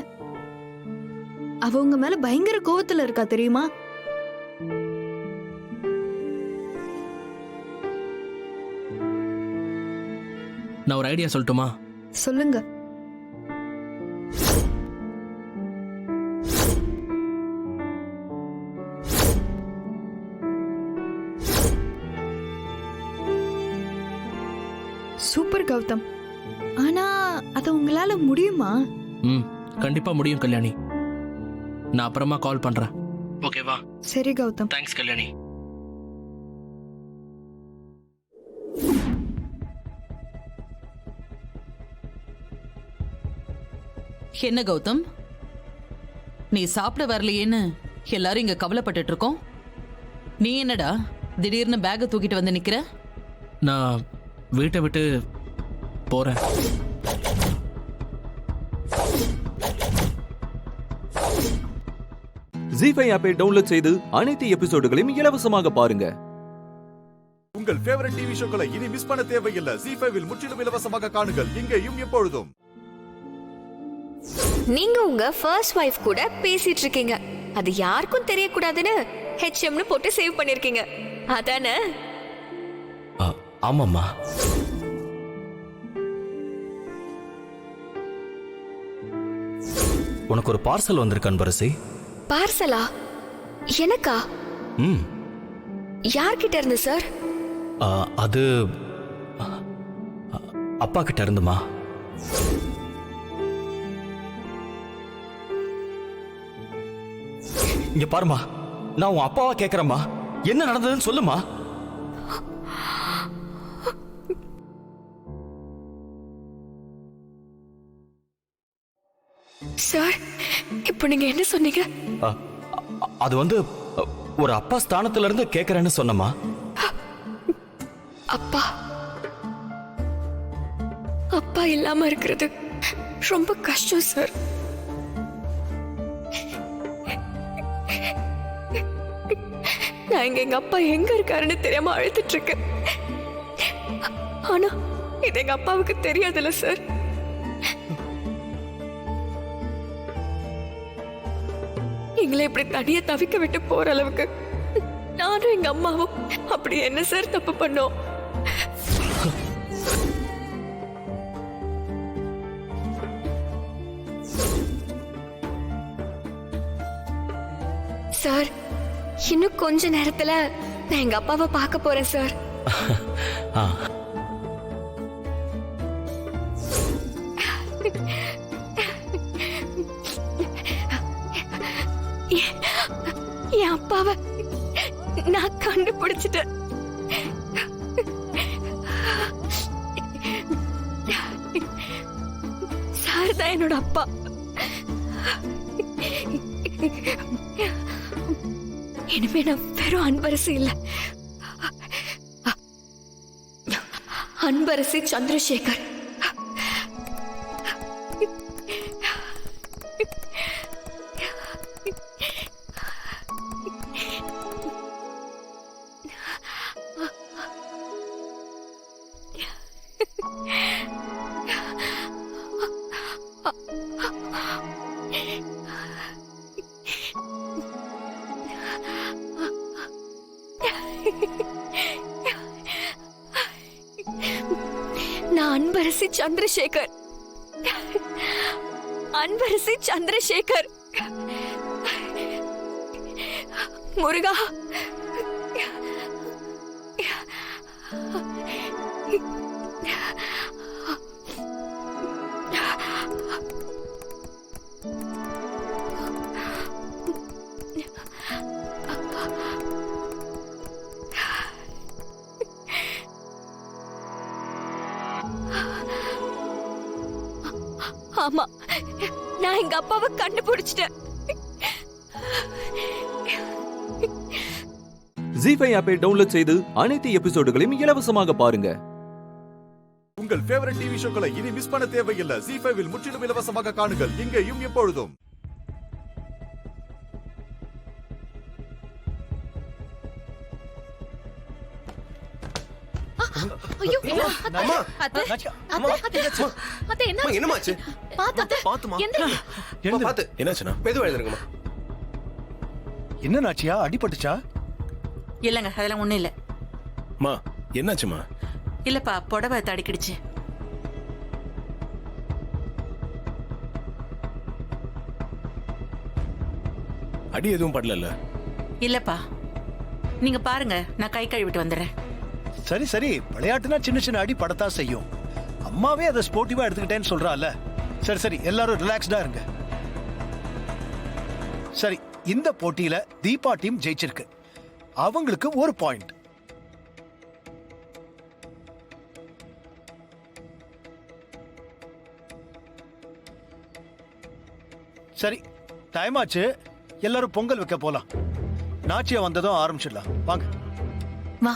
Speaker 15: அவ உங்க மேல பயங்கர கோவத்துல இருக்கா தெரியுமா?
Speaker 14: நான் ஒரு ஐடியா சொல்லட்டுமா?
Speaker 15: சொல்லுங்க. சூப்பர் கௌதம், ஆனா அது உங்களால முடியுமா?
Speaker 14: கண்டிப்பா முடியும் கல்யாணி. நான் அப்புறமா கால் பண்றேன். ஓகேவா?
Speaker 15: சரி கௌதம்.
Speaker 14: தேங்க்ஸ் கல்யாணி.
Speaker 8: என்ன கௌதம், நீ சாப்பிட வரலையேன்னு எல்லாரும் இங்க கவலைப்பட்டுட்டு இருக்கோம். நீ என்னடா திடீர்னு பேக்கை தூக்கிட்டு வந்து நிக்கிற?
Speaker 14: நான் வீட்டை விட்டு போறேன்.
Speaker 4: ஜி5 ஆப்பை டவுன்லோட் செய்து அனைத்து எபிசோடுகளையும் இலவசமாக பாருங்க.
Speaker 1: உங்கள் ஃபேவரட் டிவி ஷோக்களை இனி மிஸ் பண்ண தேவையில்லை. ஜி5 முற்றிலும் இலவசமாக காணுங்கள், இங்கேயும் எப்பொழுதும்.
Speaker 16: நீங்க உங்க ஃபர்ஸ்ட் வைஃப் கூட பேசிட்டு இருக்கீங்க, அது யாருக்கும் தெரியக்கூடாதுன்னு ஹெச்எம்னு போட்டு சேவ் பண்ணிருக்கீங்க அதானே?
Speaker 14: ஆமாம்மா. உனக்கு ஒரு பார்சல் வந்திருக்கு அன்பரசி.
Speaker 16: பார்சலா? எனக்கா? யார்கிட்ட இருந்து சார்?
Speaker 14: அது அப்பா கிட்ட இருந்துமா. இங்க பாருமா, நான் உன் அப்பாவா கேக்குறேம்மா, என்ன நடந்ததுன்னு சொல்லுமா.
Speaker 16: சார், இப்போ நீங்க என்ன சொன்னீங்க?
Speaker 14: அது வந்து ஒரு அப்பா ஸ்தானத்துல இருந்து கேக்குறேன்னு சொன்னமா.
Speaker 16: அப்பா அப்பா இல்லாம இருக்கிறது ரொம்ப கஷ்டம் சார். நான் எங்க அப்பா எங்க இருக்காருன்னு தெரியாம அழுதுட்டு இருக்கேன். ஆனா இது எங்க அப்பாவுக்கு தெரியாதுல்ல சார். எங்களை இப்படி தனியா தவிக்க விட்டு போற அளவுக்கு நானும் எங்க அம்மாவும் அப்படி என்ன சார் தப்பு பண்ணோம்? சார், இன்னும் கொஞ்ச நேரத்துல நான் எங்க அப்பாவை பார்க்க போறேன் சார். என் அப்பாவை நான் கண்டுபிடிச்சிட்டேன். சார் தான் என்னோட அப்பா. இனிமே நான் வெறும் அன்பரசி இல்ல, அன்பரசி சந்திரசேகர். நான் அன்பரசி சந்திரசேகர். அன்பரசி சந்திரசேகர். முருகா, ஆமா, நான் எங்க அப்பாவை கண்டுபிடிச்சிட்டேன்.
Speaker 4: ஜி5 ஆப்பை டவுன்லோட் செய்து அனைத்து எபிசோடுகளையும் இலவசமாக பாருங்க.
Speaker 1: உங்கள் ஃபேவரட் டிவி ஷோக்களை இனி மிஸ் பண்ண தேவையில்லை. ஜி5 முற்றிலும் இலவசமாக காணுங்கள் இங்கேயும் எப்பொழுதும்.
Speaker 5: ஐயோ,
Speaker 7: அம்மா,
Speaker 5: அத்தை,
Speaker 7: அம்மா,
Speaker 5: அத்தை, என்ன
Speaker 7: என்னமாச்சு?
Speaker 5: பாத்துமா
Speaker 7: பாத்து என்னாச்சுனா மெதுவா எழுதுங்கம்மா. என்ன நாச்சியா, அடிபட்டுச்சா?
Speaker 8: இல்லங்க, அதெல்லாம் ஒண்ணும் இல்ல.
Speaker 7: மா, என்னாச்சுமா?
Speaker 8: இல்லப்பா, புடவை தடிக்கிடுச்சு.
Speaker 7: அடி எதுவும் படல?
Speaker 8: இல்லப்பா, நீங்க பாருங்க, நான் கை கழுவிட்டு வந்துடுறேன்.
Speaker 7: சரி சரி, விளையாட்டுனா சின்ன சின்ன அடி படத்தான் செய்யும். அம்மாவே அதை ஸ்போர்ட்டிவா எடுத்துக்கிட்டேன்னு சொல்றால. சரி சரி, எல்லாரும் ரிலாக்ஸ்டா இருங்க. சரி, இந்த போட்டியில தீபா டீம் ஜெயிச்சிருக்கு. அவங்களுக்கு 1 பாயிண்ட். சரி, டைம் ஆச்சு. எல்லாரும் பொங்கல் வைக்க போலாம். நாச்சியா வந்ததும் ஆரம்பிச்சிடலாம். வாங்க.
Speaker 8: வா.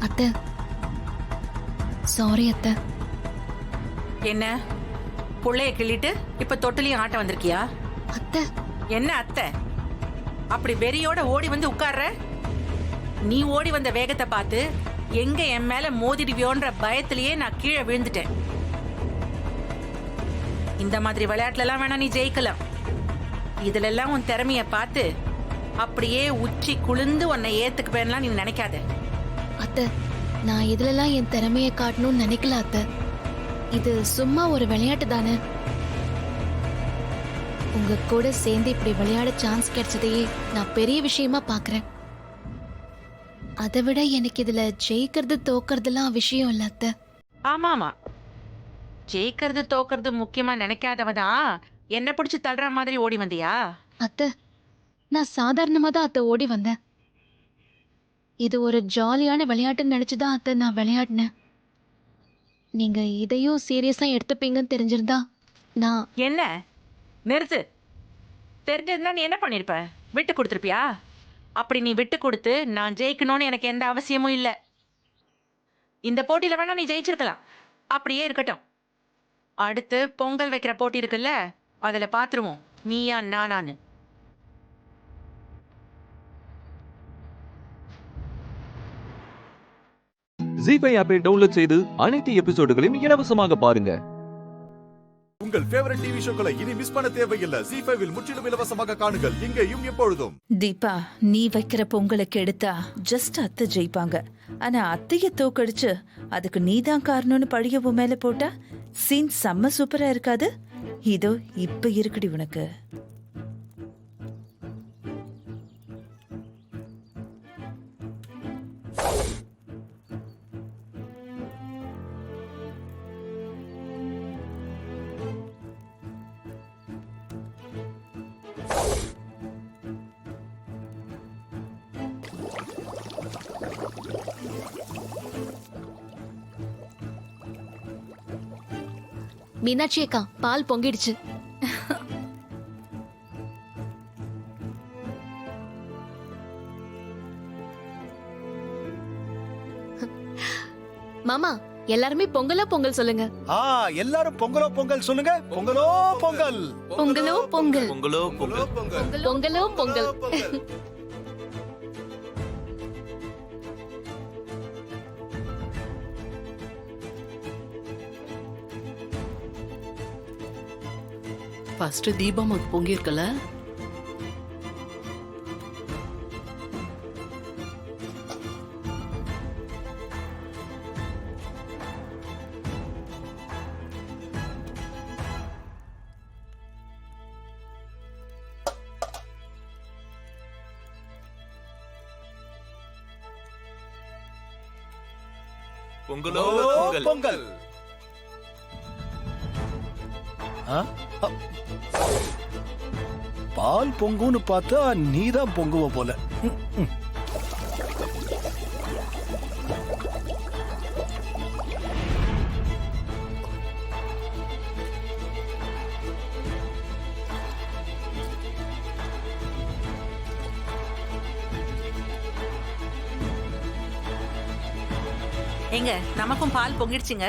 Speaker 3: அத்தை சாரி அத்தை.
Speaker 8: என்ன புள்ளைய கிள்ளிட்டு இப்ப தொட்டிலையும் ஆட்ட வந்திருக்கியா?
Speaker 3: அத்தை
Speaker 8: என்ன அத்தை அப்படி வெறியோட ஓடி வந்து உட்கார்ற? நீ ஓடி வந்த வேகத்தை பார்த்து எங்க என் மேல மோதிடுவியோன்ற பயத்திலேயே நான் கீழே விழுந்துட்டேன். இந்த மாதிரி விளையாட்டுல எல்லாம் வேணா நீ ஜெயிக்கலாம். இதுல எல்லாம் உன் திறமைய பார்த்து அப்படியே உச்சி குளிர்ந்து உன்னை ஏத்துக்குவேன்லாம் நீ நினைக்காத.
Speaker 3: அத்தை நான் இதுலலாம் என் திறமையை காட்டணும்னு நினைக்கல அத்தை. இது சும்மா ஒரு விளையாட்டு தானே. உங்க கூட சேர்ந்து இப்படி விளையாட சான்ஸ் கிடைச்சதையே நான் பெரிய விஷயமா பாக்குறேன். அதை விட எனக்கு இதுல ஜெயிக்கிறது தோக்கறதுலாம் விஷயம் இல்ல அத்தை.
Speaker 8: ஆமாமா, ஜெயிக்கிறது தோக்கிறது முக்கியமா நினைக்காதவதான் என்ன பிடிச்சு தள்ளுற மாதிரி ஓடி வந்தியா?
Speaker 3: அத்தை நான் சாதாரணமா தான் அத்தை ஓடி வந்தேன். இது ஒரு ஜாலியான விளையாட்டுன்னு நினைச்சுதான் அத்தை நான் விளையாடினேன். நீங்க இதையும் சீரியஸா எடுத்துப்பீங்கன்னு தெரிஞ்சிருந்தா நான்
Speaker 8: என்ன நிறுத்து. தெரிஞ்சதுன்னா நீ என்ன பண்ணிருப்ப? விட்டு கொடுத்துருப்பியா? அப்படி நீ விட்டு கொடுத்து நான் ஜெயிக்கணும்னு எனக்கு எந்த அவசியமும் இல்லை. இந்த போட்டியில வேணா நீ ஜெயிச்சிருக்கலாம், அப்படியே இருக்கட்டும். அடுத்து பொங்கல் வைக்கிற போட்டி இருக்குல்ல, அதுல பாத்துருவோம் நீயா நானான்னு.
Speaker 4: ஜீ5 ஆப்பை டவுன்லோட் செய்து அனைத்து எபிசோடுகளையும் இலவசமாக பாருங்க.
Speaker 1: உங்கள் ஃபேவரட் டிவி ஷோக்களை இனி மிஸ் பண்ண தேவையில்லை. ஜீ5 முற்றிலும் இலவசமாக காணுங்கள் இங்கேயும் எப்பொழுதும்.
Speaker 17: தீபா, நீ வைக்கிற பொங்கலுக்கு எடுத்தா ஜஸ்ட் அத்தை ஜெயிப்பாங்க. ஆனா அத்தைய தோக்கடிச்சு அதுக்கு நீதான் காரணம்னு பழியவும் மேல போட்டா சீன் செம்ம சூப்பரா இருக்காது? இதோ இப்ப இருக்குடி உனக்கு.
Speaker 3: மீனாட்சி அக்கா பால் பொங்கிடுச்சு. மாமா எல்லாருமே பொங்கலோ பொங்கல் சொல்லுங்க.
Speaker 7: எல்லாரும் பொங்கலோ பொங்கல் சொல்லுங்க. பொங்கலோ பொங்கல்.
Speaker 3: பொங்கலோ பொங்கல்.
Speaker 6: பொங்கலோ பொங்கல்.
Speaker 3: பொங்கலோ பொங்கல்.
Speaker 17: ஃபர்ஸ்ட் தீபமுக்கு பொங்கிருக்கல.
Speaker 6: பொங்கலோ பொங்கல்.
Speaker 7: பால் பொங்குன்னு பார்த்தா நீதான் பொங்குவ போல.
Speaker 8: எங்க நமக்கும் பால் பொங்கிடுச்சுங்க.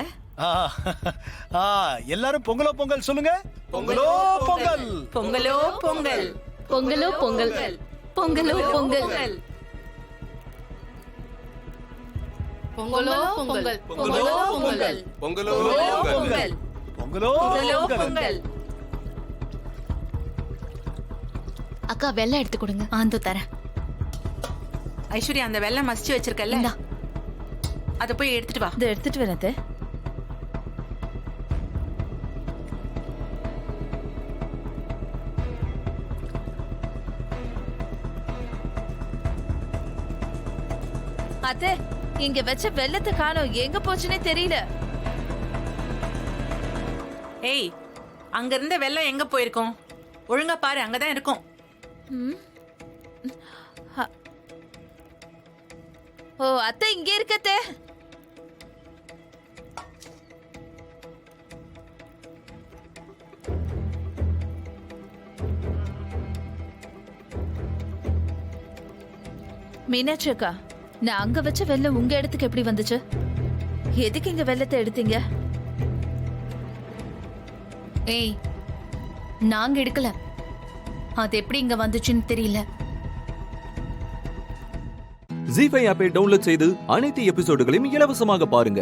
Speaker 7: எல்லாரும் பொங்கலோ பொங்கல் சொல்லுங்க. பொங்கலோ பொங்கல்.
Speaker 8: பொங்கலோ பொங்கல்.
Speaker 3: பொங்கலோ பொங்கல். பொங்கலோ பொங்கல்.
Speaker 17: பொங்கலோ பொங்கல்.
Speaker 6: பொங்கலோ பொங்கல். பொங்கலோ பொங்கல்.
Speaker 7: பொங்கலோ பொங்கல்.
Speaker 3: அக்கா வெள்ளம் எடுத்து கொடுங்க. ஆந்து தரேன்.
Speaker 8: ஐஸ்வர்யா, அந்த வெள்ளம் மசிச்சு வச்சிருக்கல, அதை போய் எடுத்துட்டு வா.
Speaker 17: இதை எடுத்துட்டு வரது. அத்தை, இங்க வச்ச வெள்ளத்தை காணோம், எங்க போச்சுன்னே தெரியல.
Speaker 8: ஏய், அங்க இருந்த வெள்ளம் எங்க போயிருக்கும்? ஒழுங்கா பாரு, அங்கதான் இருக்கும்.
Speaker 17: ஓ அத்தை, இங்க இருக்கத்தே. மீனாட்சி அக்கா, நான் அங்க வச்ச வெள்ளம் உங்க இடத்துக்கு எப்படி வந்துச்சு? எதுக்கு இங்க வெள்ளத்தை எடுத்தீங்க?
Speaker 3: ஏய், நாங்க எடுக்கல. அது எப்படி இங்க வந்துச்சுன்னு தெரியல.
Speaker 4: ஜி5 ஆப்பை டவுன்லோட் செய்து அனைத்து எபிசோடுகளையும் இலவசமாக பாருங்க.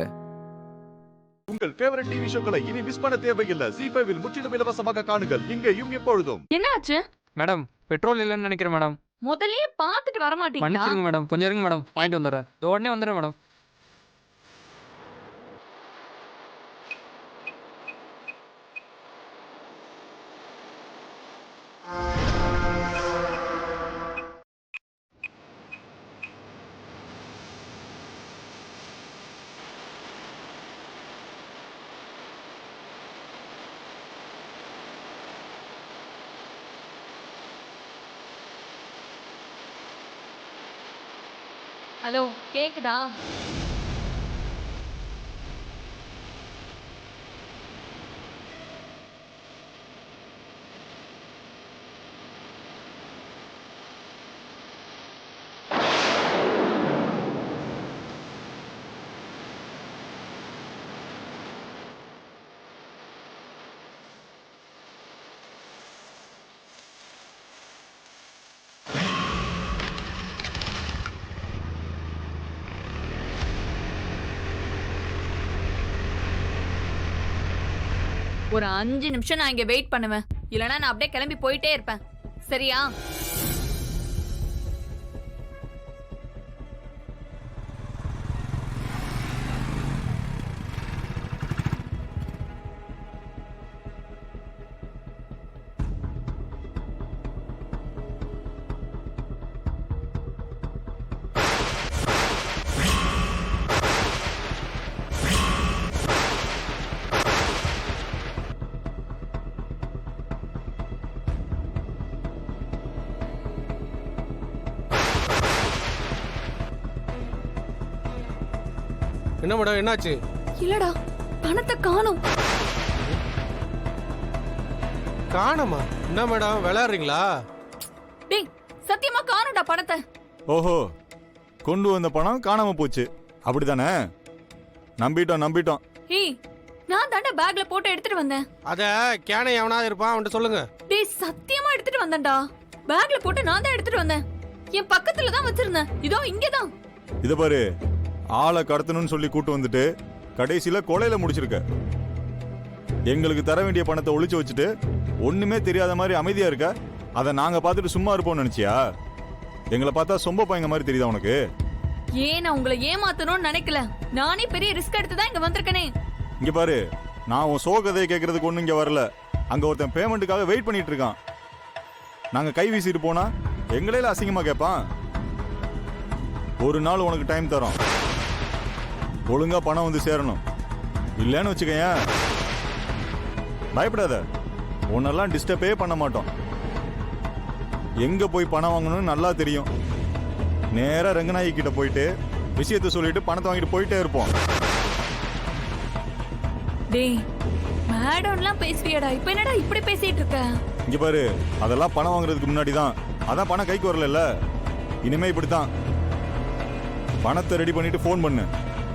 Speaker 1: உங்கள் ஃபேவரட் டிவி ஷோக்களை இனி மிஸ் பண்ண தேவையில்லை. ஜி5 முற்றிலும் இலவசமாக காணுங்கள் இங்கேயும் எப்பொழுதும்.
Speaker 18: என்னாச்சு
Speaker 19: மேடம்? பெட்ரோல் இல்லைன்னு நினைக்கிறேன் மேடம்.
Speaker 18: முதல்லயே பாத்துட்டு வர மாட்டீங்களா?
Speaker 19: மன்னிச்சிருங்க மேடம், கொஞ்சம் இருங்க மேடம், வாங்கிட்டு வந்துடுறேன். உடனே வந்துடுறேன் மேடம்.
Speaker 18: ஹலோ, கேக்குதா? ஒரு 5 நிமிஷம் நான் இங்க வெயிட் பண்ணுவேன். இல்லனா நான் அப்படியே கிளம்பி போயிட்டே இருப்பேன். சரியா?
Speaker 2: என்ன மேடம், என்னாச்சு?
Speaker 16: இல்லடா, பணத்தை காணோம்.
Speaker 2: காணமா? என்ன மேடம் விளையாடுறீங்களா?
Speaker 16: டேய், சத்தியமா காணோம்டா பணத்தை.
Speaker 1: ஓஹோ, கொண்டு வந்த பணம் காணாம போச்சு அப்படிதானே? நம்பிட்டோம்.
Speaker 16: ஏய், நான் தாண்டா பேக்ல போட்டு எடுத்துட்டு வந்தேன்.
Speaker 2: அத கேனை எவனாவது இருப்பான், அவன்கிட்ட சொல்லுங்க.
Speaker 16: டேய், சத்தியமா எடுத்துட்டு வந்தேன்டா. பேக்ல போட்டு நான் தான் எடுத்துட்டு வந்தேன். என் பக்கத்துல தான் வச்சிருந்தேன். இதோ இங்கதான்.
Speaker 1: இத பாரு, ஆளை கடத்தணும்னு சொல்லி கூட்டு வந்துட்டு கடைசியில கொலையில முடிச்சிருக்க. எங்களுக்கு தர வேண்டிய பணத்தை ஒளிச்சு வச்சுட்டு ஒண்ணுமே தெரியாத மாதிரி அமைதியா இருக்க. அதை நாங்க பார்த்துட்டு சும்மா இருப்போம்னு நினைச்சியா? எங்களை பார்த்தா சொம்ப பையங்க மாதிரி தெரியுதா உனக்கு?
Speaker 16: ஏன் நான் உங்களை ஏமாத்தணும்னு நினைக்கல. நானே பெரிய ரிஸ்க் எடுத்து தான் இங்க வந்திருக்கனே.
Speaker 1: இங்க பாரு, நான் உன் சோகதையை கேட்கறதுக்கு ஒண்ணு இங்க வரல. அங்க ஒருத்தன் பேமெண்ட்டுக்காக வெயிட் பண்ணிட்டு இருக்கான். நாங்க கை வீசிட்டு போனா எங்களையில அசிங்கமா கேட்பான். ஒரு நாள் உனக்கு டைம் தரோம். ஒழுங்கா பணம் வந்து சேரணும். இல்லைன்னு வச்சுக்கேன், பயப்படாத, உன்னெல்லாம் டிஸ்டர்பே பண்ண மாட்டோம். எங்க போய் பணம் வாங்கணும்னு நல்லா தெரியும். நேரா ரங்கநாயகி கிட்ட போயிட்டு விஷயத்த சொல்லிட்டு பணத்தை வாங்கிட்டு போயிட்டே இருப்போம்.
Speaker 16: டேய், மேடம்லாம் பேசுவியடா, இப்போ என்னடா இப்படி பேசிட்டு இருக்க?
Speaker 1: இங்க பாரு, அதெல்லாம் பணம் வாங்குறதுக்கு முன்னாடி தான். அதான் பணம் கைக்கு வரல. இனிமே இப்படித்தான். பணத்தை ரெடி பண்ணிட்டு ஃபோன் பண்ணு.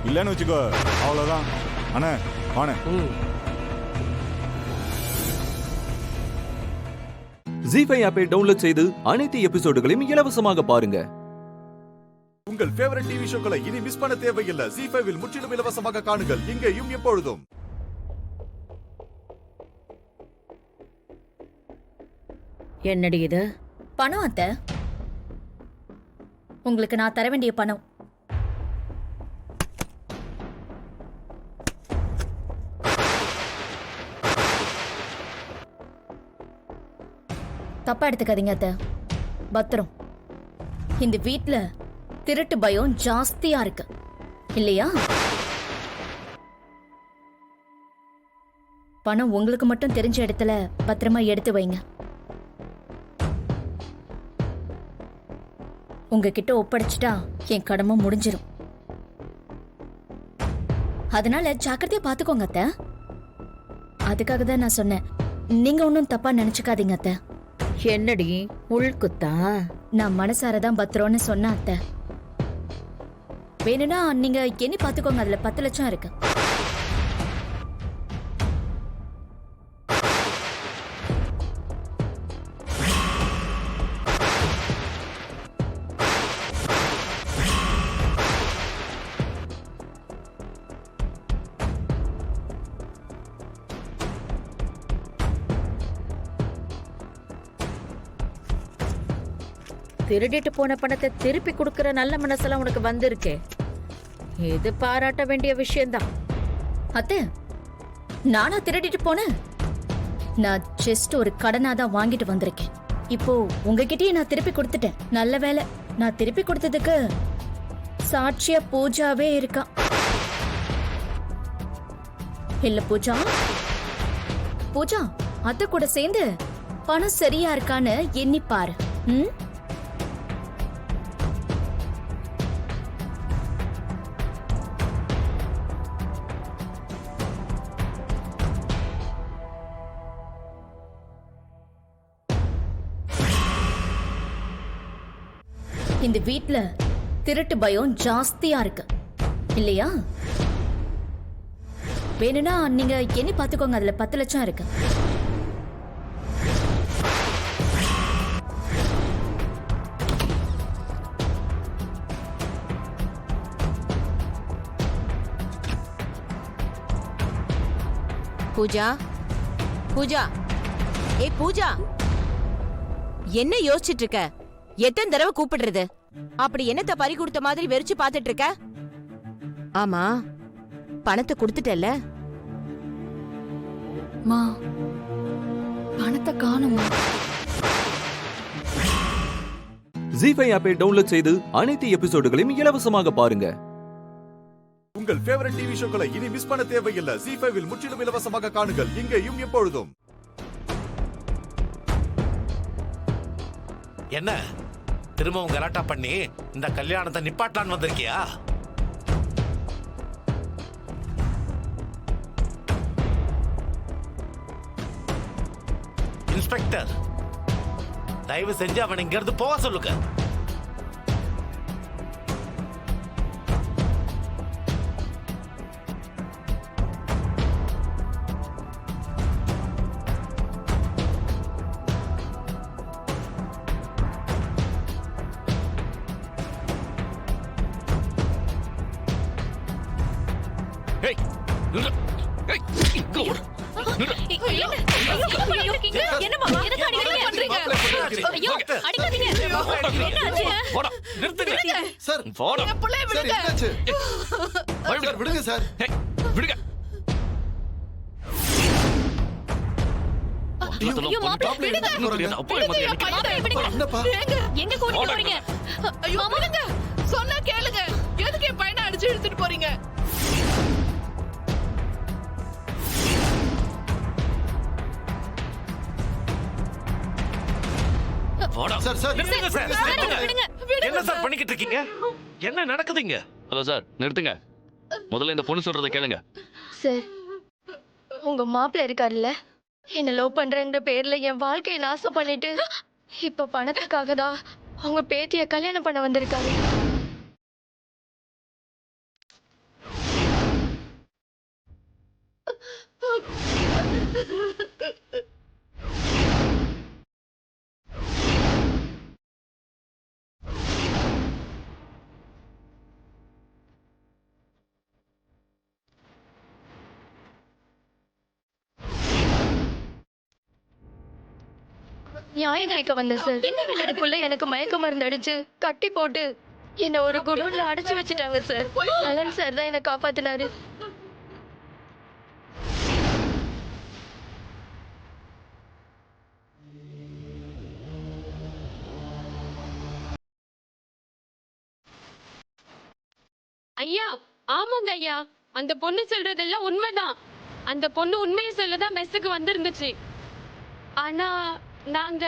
Speaker 1: இல்லன்னு வச்சுக்கோ, அவ்வளவுதான். அண்ணே வாணே.
Speaker 4: ஜி5 ஆப்பை டவுன்லோட் செய்து அனைத்து எபிசோடுகளையும் இலவசமாக பாருங்க.
Speaker 1: உங்கள் ஃபேவரட் டிவி ஷோக்களை இனி மிஸ் பண்ண தேவையில்லை. ஜி5 முற்றிலும் இலவசமாக காணுங்கள் இங்கேயும் எப்பொழுதும்.
Speaker 3: என்னடி இது? பணம் அத்தை. உங்களுக்கு நான் தர வேண்டிய பணம். தப்பா எடுத்துக்காதீங்க அத்தை. பத்திரம். இந்த வீட்ல திருட்டு பயம் ஜாஸ்தியா இருக்கு இல்லையா? பணம் உங்களுக்கு மட்டும் தெரிஞ்ச இடத்துல பத்திரமா எடுத்து வைங்க. உங்ககிட்ட ஒப்படைச்சிட்டா என் கடமை முடிஞ்சிடும். அதனால ஜாக்கிரதையா பாத்துக்கோங்க அத்தை. அதுக்காக தான் நான் சொன்னேன். நீங்க ஒன்னும் தப்பா நினைச்சுக்காதீங்க அத்தை. என்னடி உள்குத்தா? நான் மனசாரதான் பத்திரம்னு சொன்ன அத்தை.
Speaker 5: வேணும்னா நீங்க எண்ணி பாத்துக்கோங்க, அதுல 10 லட்சம் இருக்கு.
Speaker 20: திருடிட்டு போன பணத்தை திருப்பி கொடுக்கிற நல்ல மனசெல்லாம் உனக்கு வந்திருக்கே, இது பாராட்ட வேண்டிய விஷயம்தான்.
Speaker 5: அத்தை, நானா திருடிட்டு போனேன்? நான் ஜஸ்ட் ஒரு கடனா தான் வாங்கிட்டு வந்திருக்கேன். இப்போ உங்ககிட்டயே நான் திருப்பி கொடுத்துட்டேன். நல்ல வேலை, நான் திருப்பி கொடுத்ததுக்கு சாட்சியா பூஜாவே இருக்கா. இல்ல பூஜா, பூஜா அத்தை கூட சேர்ந்து பணம் சரியா இருக்கான்னு எண்ணி பாரு. இந்த வீட்ல திருட்டு பயம் ஜாஸ்தியா இருக்கு இல்லையா? வேணும்னா நீங்க எண்ணி பாத்துக்கோங்க, அதுல 10 லட்சம் இருக்கு.
Speaker 20: பூஜா, பூஜா, ஏய் பூஜா, என்ன யோசிச்சுட்டு இருக்க? எத்தனை தடவை கூப்பிடுறது? அப்படி என்னத்த பறி கொடுத்த மாதிரி வெறிச்சு பாத்துட்டு இருக்க? ஆமா, பணத்தை கொடுத்துட்டல?
Speaker 15: மா, பணத்தை காணுமா?
Speaker 4: ஜீ5 ஆப்பை டவுன்லோட் செய்து அனைத்து எபிசோடுகளையும் இலவசமாக பாருங்க.
Speaker 1: உங்கள் ஃபேவரட் டிவி ஷோக்களை இனி மிஸ் பண்ண தேவையில்லை. ஜீ5 முற்றிலும் இலவசமாக காணுங்கள், இங்கேயும் எப்பொழுதும்.
Speaker 21: என்ன திரும்பவும் கலாட்டா பண்ணி இந்த கல்யாணத்தை நிப்பாட்டான் வந்திருக்கியா? இன்ஸ்பெக்டர், தயவு செஞ்சு அவன் இங்க இருந்து போக சொல்லுங்க.
Speaker 8: சொன்னா கேளுங்க, எதுக்கு என் பையனை அடிச்சு எடுத்துட்டு போறீங்க?
Speaker 21: என்ன சார் பண்ணிக்கிட்டு இருக்கீங்க? என்ன நடக்குதுங்க?
Speaker 22: ஹலோ சார், நிறுத்துங்க. முதல்ல இந்த பொண்ணு சொல்றதை கேளுங்க.
Speaker 3: சார், உங்க மாப்பிள்ள இருக்காருல்ல, என்ன லவ் பண்றேன்ற பேர்ல என் வாழ்க்கையை நாசம் பண்ணிட்டு இப்ப பணத்துக்காக தான் அவங்க பேத்திய கல்யாணம் பண்ண வந்திருக்காரு. நியாயம் கேட்க வந்தேன் சார். அதுக்குள்ள எனக்கு மயக்க மருந்து அடிச்சு கட்டி போட்டு என்ன ஒரு குடோன்ல அடைச்சு வச்சுட்டாங்க சார். நலன் சார் தான் என்ன காப்பாத்தினாரு.
Speaker 9: ஐயா, ஆமாங்க ஐயா, அந்த பொண்ணு சொல்றதெல்லாம் உண்மைதான். அந்த பொண்ணு உண்மையை சொல்லதான் மெஸ்ஸுக்கு வந்திருந்துச்சு. ஆனா நாங்க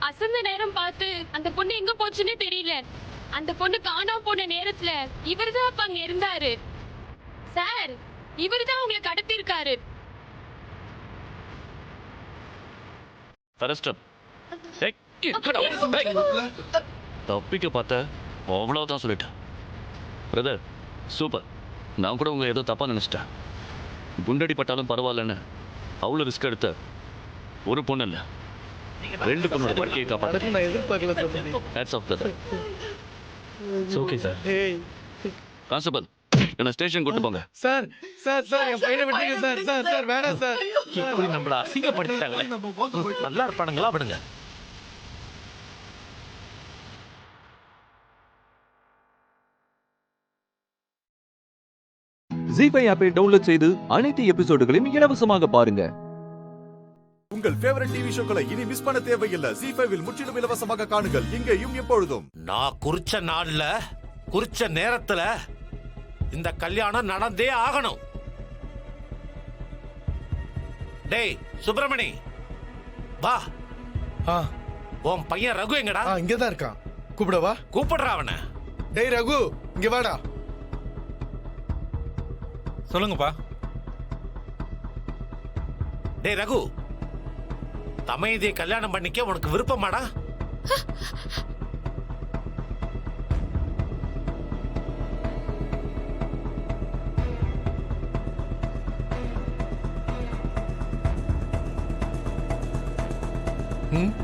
Speaker 9: அசந்த நேரம் பார்த்து அந்த பொண்ணு எங்க போச்சுன்னு தெரியல. அந்த பொண்ணு காணாம போன நேரத்துல இவர்தான் அப்ப அங்க இருந்தாரு சார். இவர்தான் உங்களை கடத்திருக்காரு.
Speaker 22: தப்பிக்க பார்த்த அவ்வளவுதான் சொல்லிட்டேன். Brother, super. நான் கூட உங்களை ஏதோ தப்பாக நினச்சிட்டேன். குண்டடி பட்டாலும் பரவாயில்லன்னு அவ்வளோ ரிஸ்க் எடுத்த ஒரு பொண்ணு இல்லை, 2 பொண்ணோட வாழ்க்கையை காப்பாற்ற.
Speaker 14: நான் எதிர்பார்க்கல தம்பி.
Speaker 22: Hats off brother. It's okay sir. Constable, என்ன ஸ்டேஷன் கூட்டு போங்க.
Speaker 14: சார் சார் சார் என் பையனை விட்டுங்க சார். சார் சார் வேணாம் சார்.
Speaker 21: இப்படி நம்மள அசிங்கப்படுத்திட்டாங்களே. நல்லா இருப்பானுங்களா விடுங்க.
Speaker 4: ஜீ5 ஆப்பை டவுன்லோட் செய்து அனைத்து எபிசோடுகளையும் இலவசமாக பாருங்க.
Speaker 1: உங்கள் ஃபேவரட் டிவி ஷோக்களை இனி மிஸ் பண்ண தேவையில்லை. ஜீ5 முற்றிலும் இலவசமாக காணுங்கள், இங்கேயும் எப்பொழுதும்.
Speaker 21: நான் குறிச்ச நாள்ல குறிச்ச நேரத்துல இந்த கல்யாணம் நடந்தே ஆகணும். டேய் சுப்பிரமணி, வா. உன் பையன் ரகு எங்கடா?
Speaker 14: இங்கதான் இருக்கான். கூப்பிடவா?
Speaker 21: கூப்பிடுறா அவனை.
Speaker 14: டேய் ரகு, இங்க வாடா.
Speaker 21: சொல்லுங்கப்பா. டேய் ரகு, தமையதியை கல்யாணம் பண்ணிக்க உனக்கு விருப்பமாடா?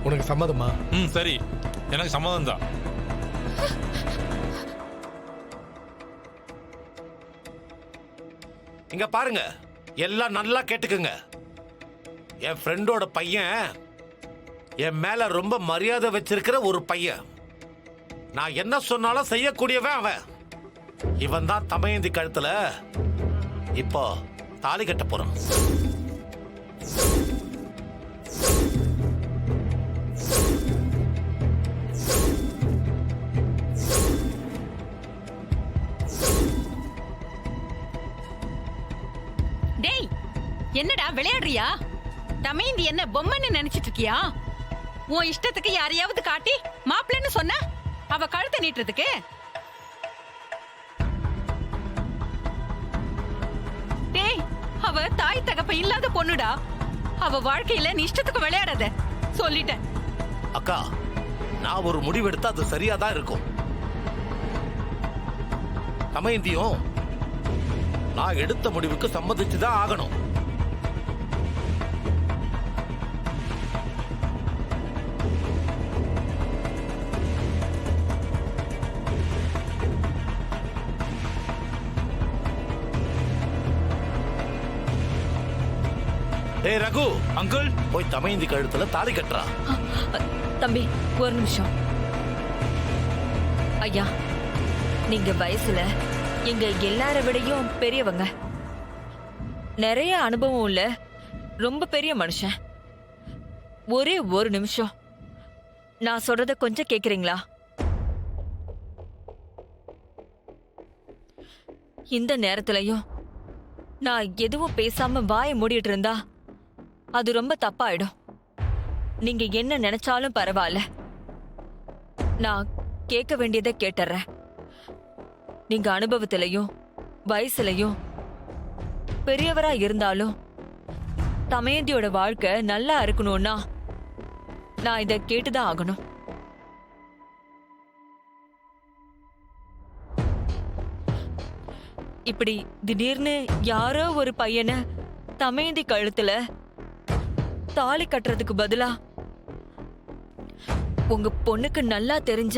Speaker 14: உனக்கு சம்மதமா?
Speaker 21: சரி, எனக்கு சம்மதம் தான். இங்க பாருங்க, எல்லாம் நல்லா கேட்டுக்குங்க. என் ஃப்ரெண்டோட பையன் என் மேல ரொம்ப மரியாதை வச்சிருக்கிற ஒரு பையன். நான் என்ன சொன்னாலும் செய்யக்கூடியவன் அவன். இவன் தான் தமையந்தி கழுத்துல இப்போ தாலி கட்ட போறான்.
Speaker 8: டேய், என்னடா விளையாடுறியா? தமையந்தி என்ன பொம்மைன்னு நினைச்சிட்டு இருக்கியா? உன் இஷ்டத்துக்கு யாரையாவது காட்டி மாப்பிள்ளைன்னு சொன்ன அவ கழுத்தை நீட்டுறதுக்கு? டேய், அவ தாய் தகப்ப இல்லாத பொண்ணுடா. அவ வாழ்க்கையில நீ இஷ்டத்துக்கு விளையாடாத, சொல்லிட்டேன்.
Speaker 21: அக்கா, நான் ஒரு முடிவெடுத்தா அது சரியா தான் இருக்கும். தமையந்தியும் நான் எடுத்த முடிவுக்கு சம்மதிச்சுதான் ஆகணும். ஏய் ரகு, அங்கிள் போய் தமையந்தி கழுத்துல தாலி கட்டுறா.
Speaker 16: தம்பி ஒரு நிமிஷம். ஐயா, நீங்க வயசுல எங்க எல்லார விடையும் பெரியவங்க, நிறைய அனுபவம் உள்ள ரொம்ப பெரிய மனுஷன். ஒரே ஒரு நிமிஷம் நான் சொல்றத கொஞ்சம் கேக்குறீங்களா? இந்த நேரத்திலையும் நான் எதுவும் பேசாம வாயை மூடிட்டு இருந்தா அது ரொம்ப தப்பாயிடும். நீங்க என்ன நினைச்சாலும் பரவாயில்ல, நான் கேட்க வேண்டியதை கேட்டுறேன். நீங்க அனுபவத்திலையும் வயசுலையும் பெரியவரா இருந்தாலும் தமையந்தியோட வாழ்க்கை நல்லா இருக்கணும்னா நான் இதை கேட்டுதான் ஆகணும். இப்படி திடீர்னு யாரோ ஒரு பையனை தமையந்தி கழுத்துல தாலி கட்டுறதுக்கு பதிலா உங்க பொண்ணுக்கு நல்லா தெரிஞ்ச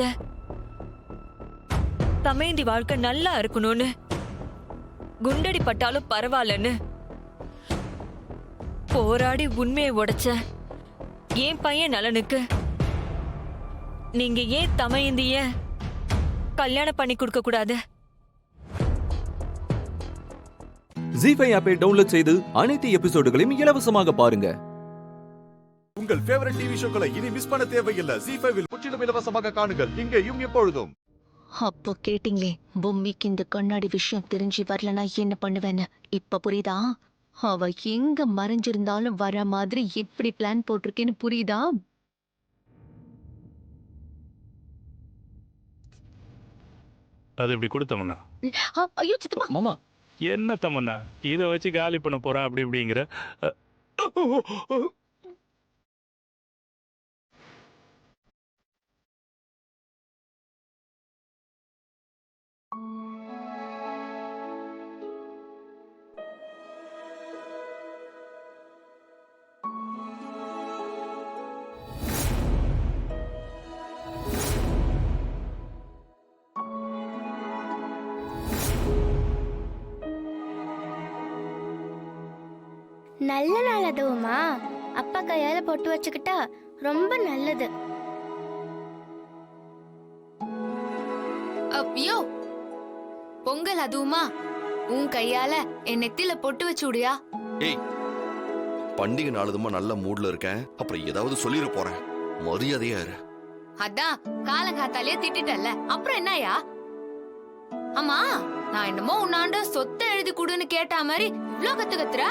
Speaker 16: தமையந்தி வாழ்க்கை நல்லா இருக்கணும்னு, குண்டடி பட்டாலும் பரவாயில்லன்னு போராடி உண்மையை உடைச்ச என் பையன் நலனுக்கு நீங்க ஏன் தமையந்திய கல்யாணம் பண்ணி கொடுக்க கூடாது?
Speaker 4: ஜீ5 ஆப்பை டவுன்லோட் செய்து அனைத்து எபிசோடுகளையும் இலவசமாக பாருங்க.
Speaker 1: உங்கள் ஃபேவரட் டிவி ஷோக்களை இனி மிஸ் பண்ண தேவையில்லை. ஜீ5 முற்றிலும் இலவசமாக காணுங்கள், இங்கேயும் எப்பொழுதும்.
Speaker 3: அப்போ கேட்டீங்களே, பொம்மிக்கு இந்த கண்ணாடி விஷயம் தெரிஞ்சு வரலனா என்ன பண்ணுவேன்னு. இப்ப புரியுதா? அவ எங்க மறைஞ்சிருந்தாலும் வர மாதிரி எப்படி பிளான் போட்டிருக்கேன்னு புரியுதா?
Speaker 11: அது இப்படி கொடுத்தோம்னா
Speaker 3: ஐயோ சித்தப்பா.
Speaker 11: மாமா என்ன தமன்னா இதை வச்சு காலி பண்ண போறான் அப்படி இப்படிங்கிற.
Speaker 10: நல்ல நாள் அதுவுமா அப்பா கையால பொட்டு வச்சுக்கிட்டா ரொம்ப நல்லது.
Speaker 15: ஐயோ, பொங்கல் அதுவுமா உன் கையால என் நெத்தில பொட்டு வச்சு விடியா?
Speaker 6: ஏய், பண்டிகை நாளுதுமா நல்ல மூட்ல இருக்கேன், அப்புறம் ஏதாவது சொல்லிட போறேன். மரியாதையா இரு.
Speaker 15: அதான் காலங்காத்தாலே திட்டல, அப்புறம் என்னயா? ஆமா, நான் என்னமோ உன்னாண்ட சொத்தை எழுதி கொடுன்னு கேட்டா மாதிரி இவ்ளோ கத்துற.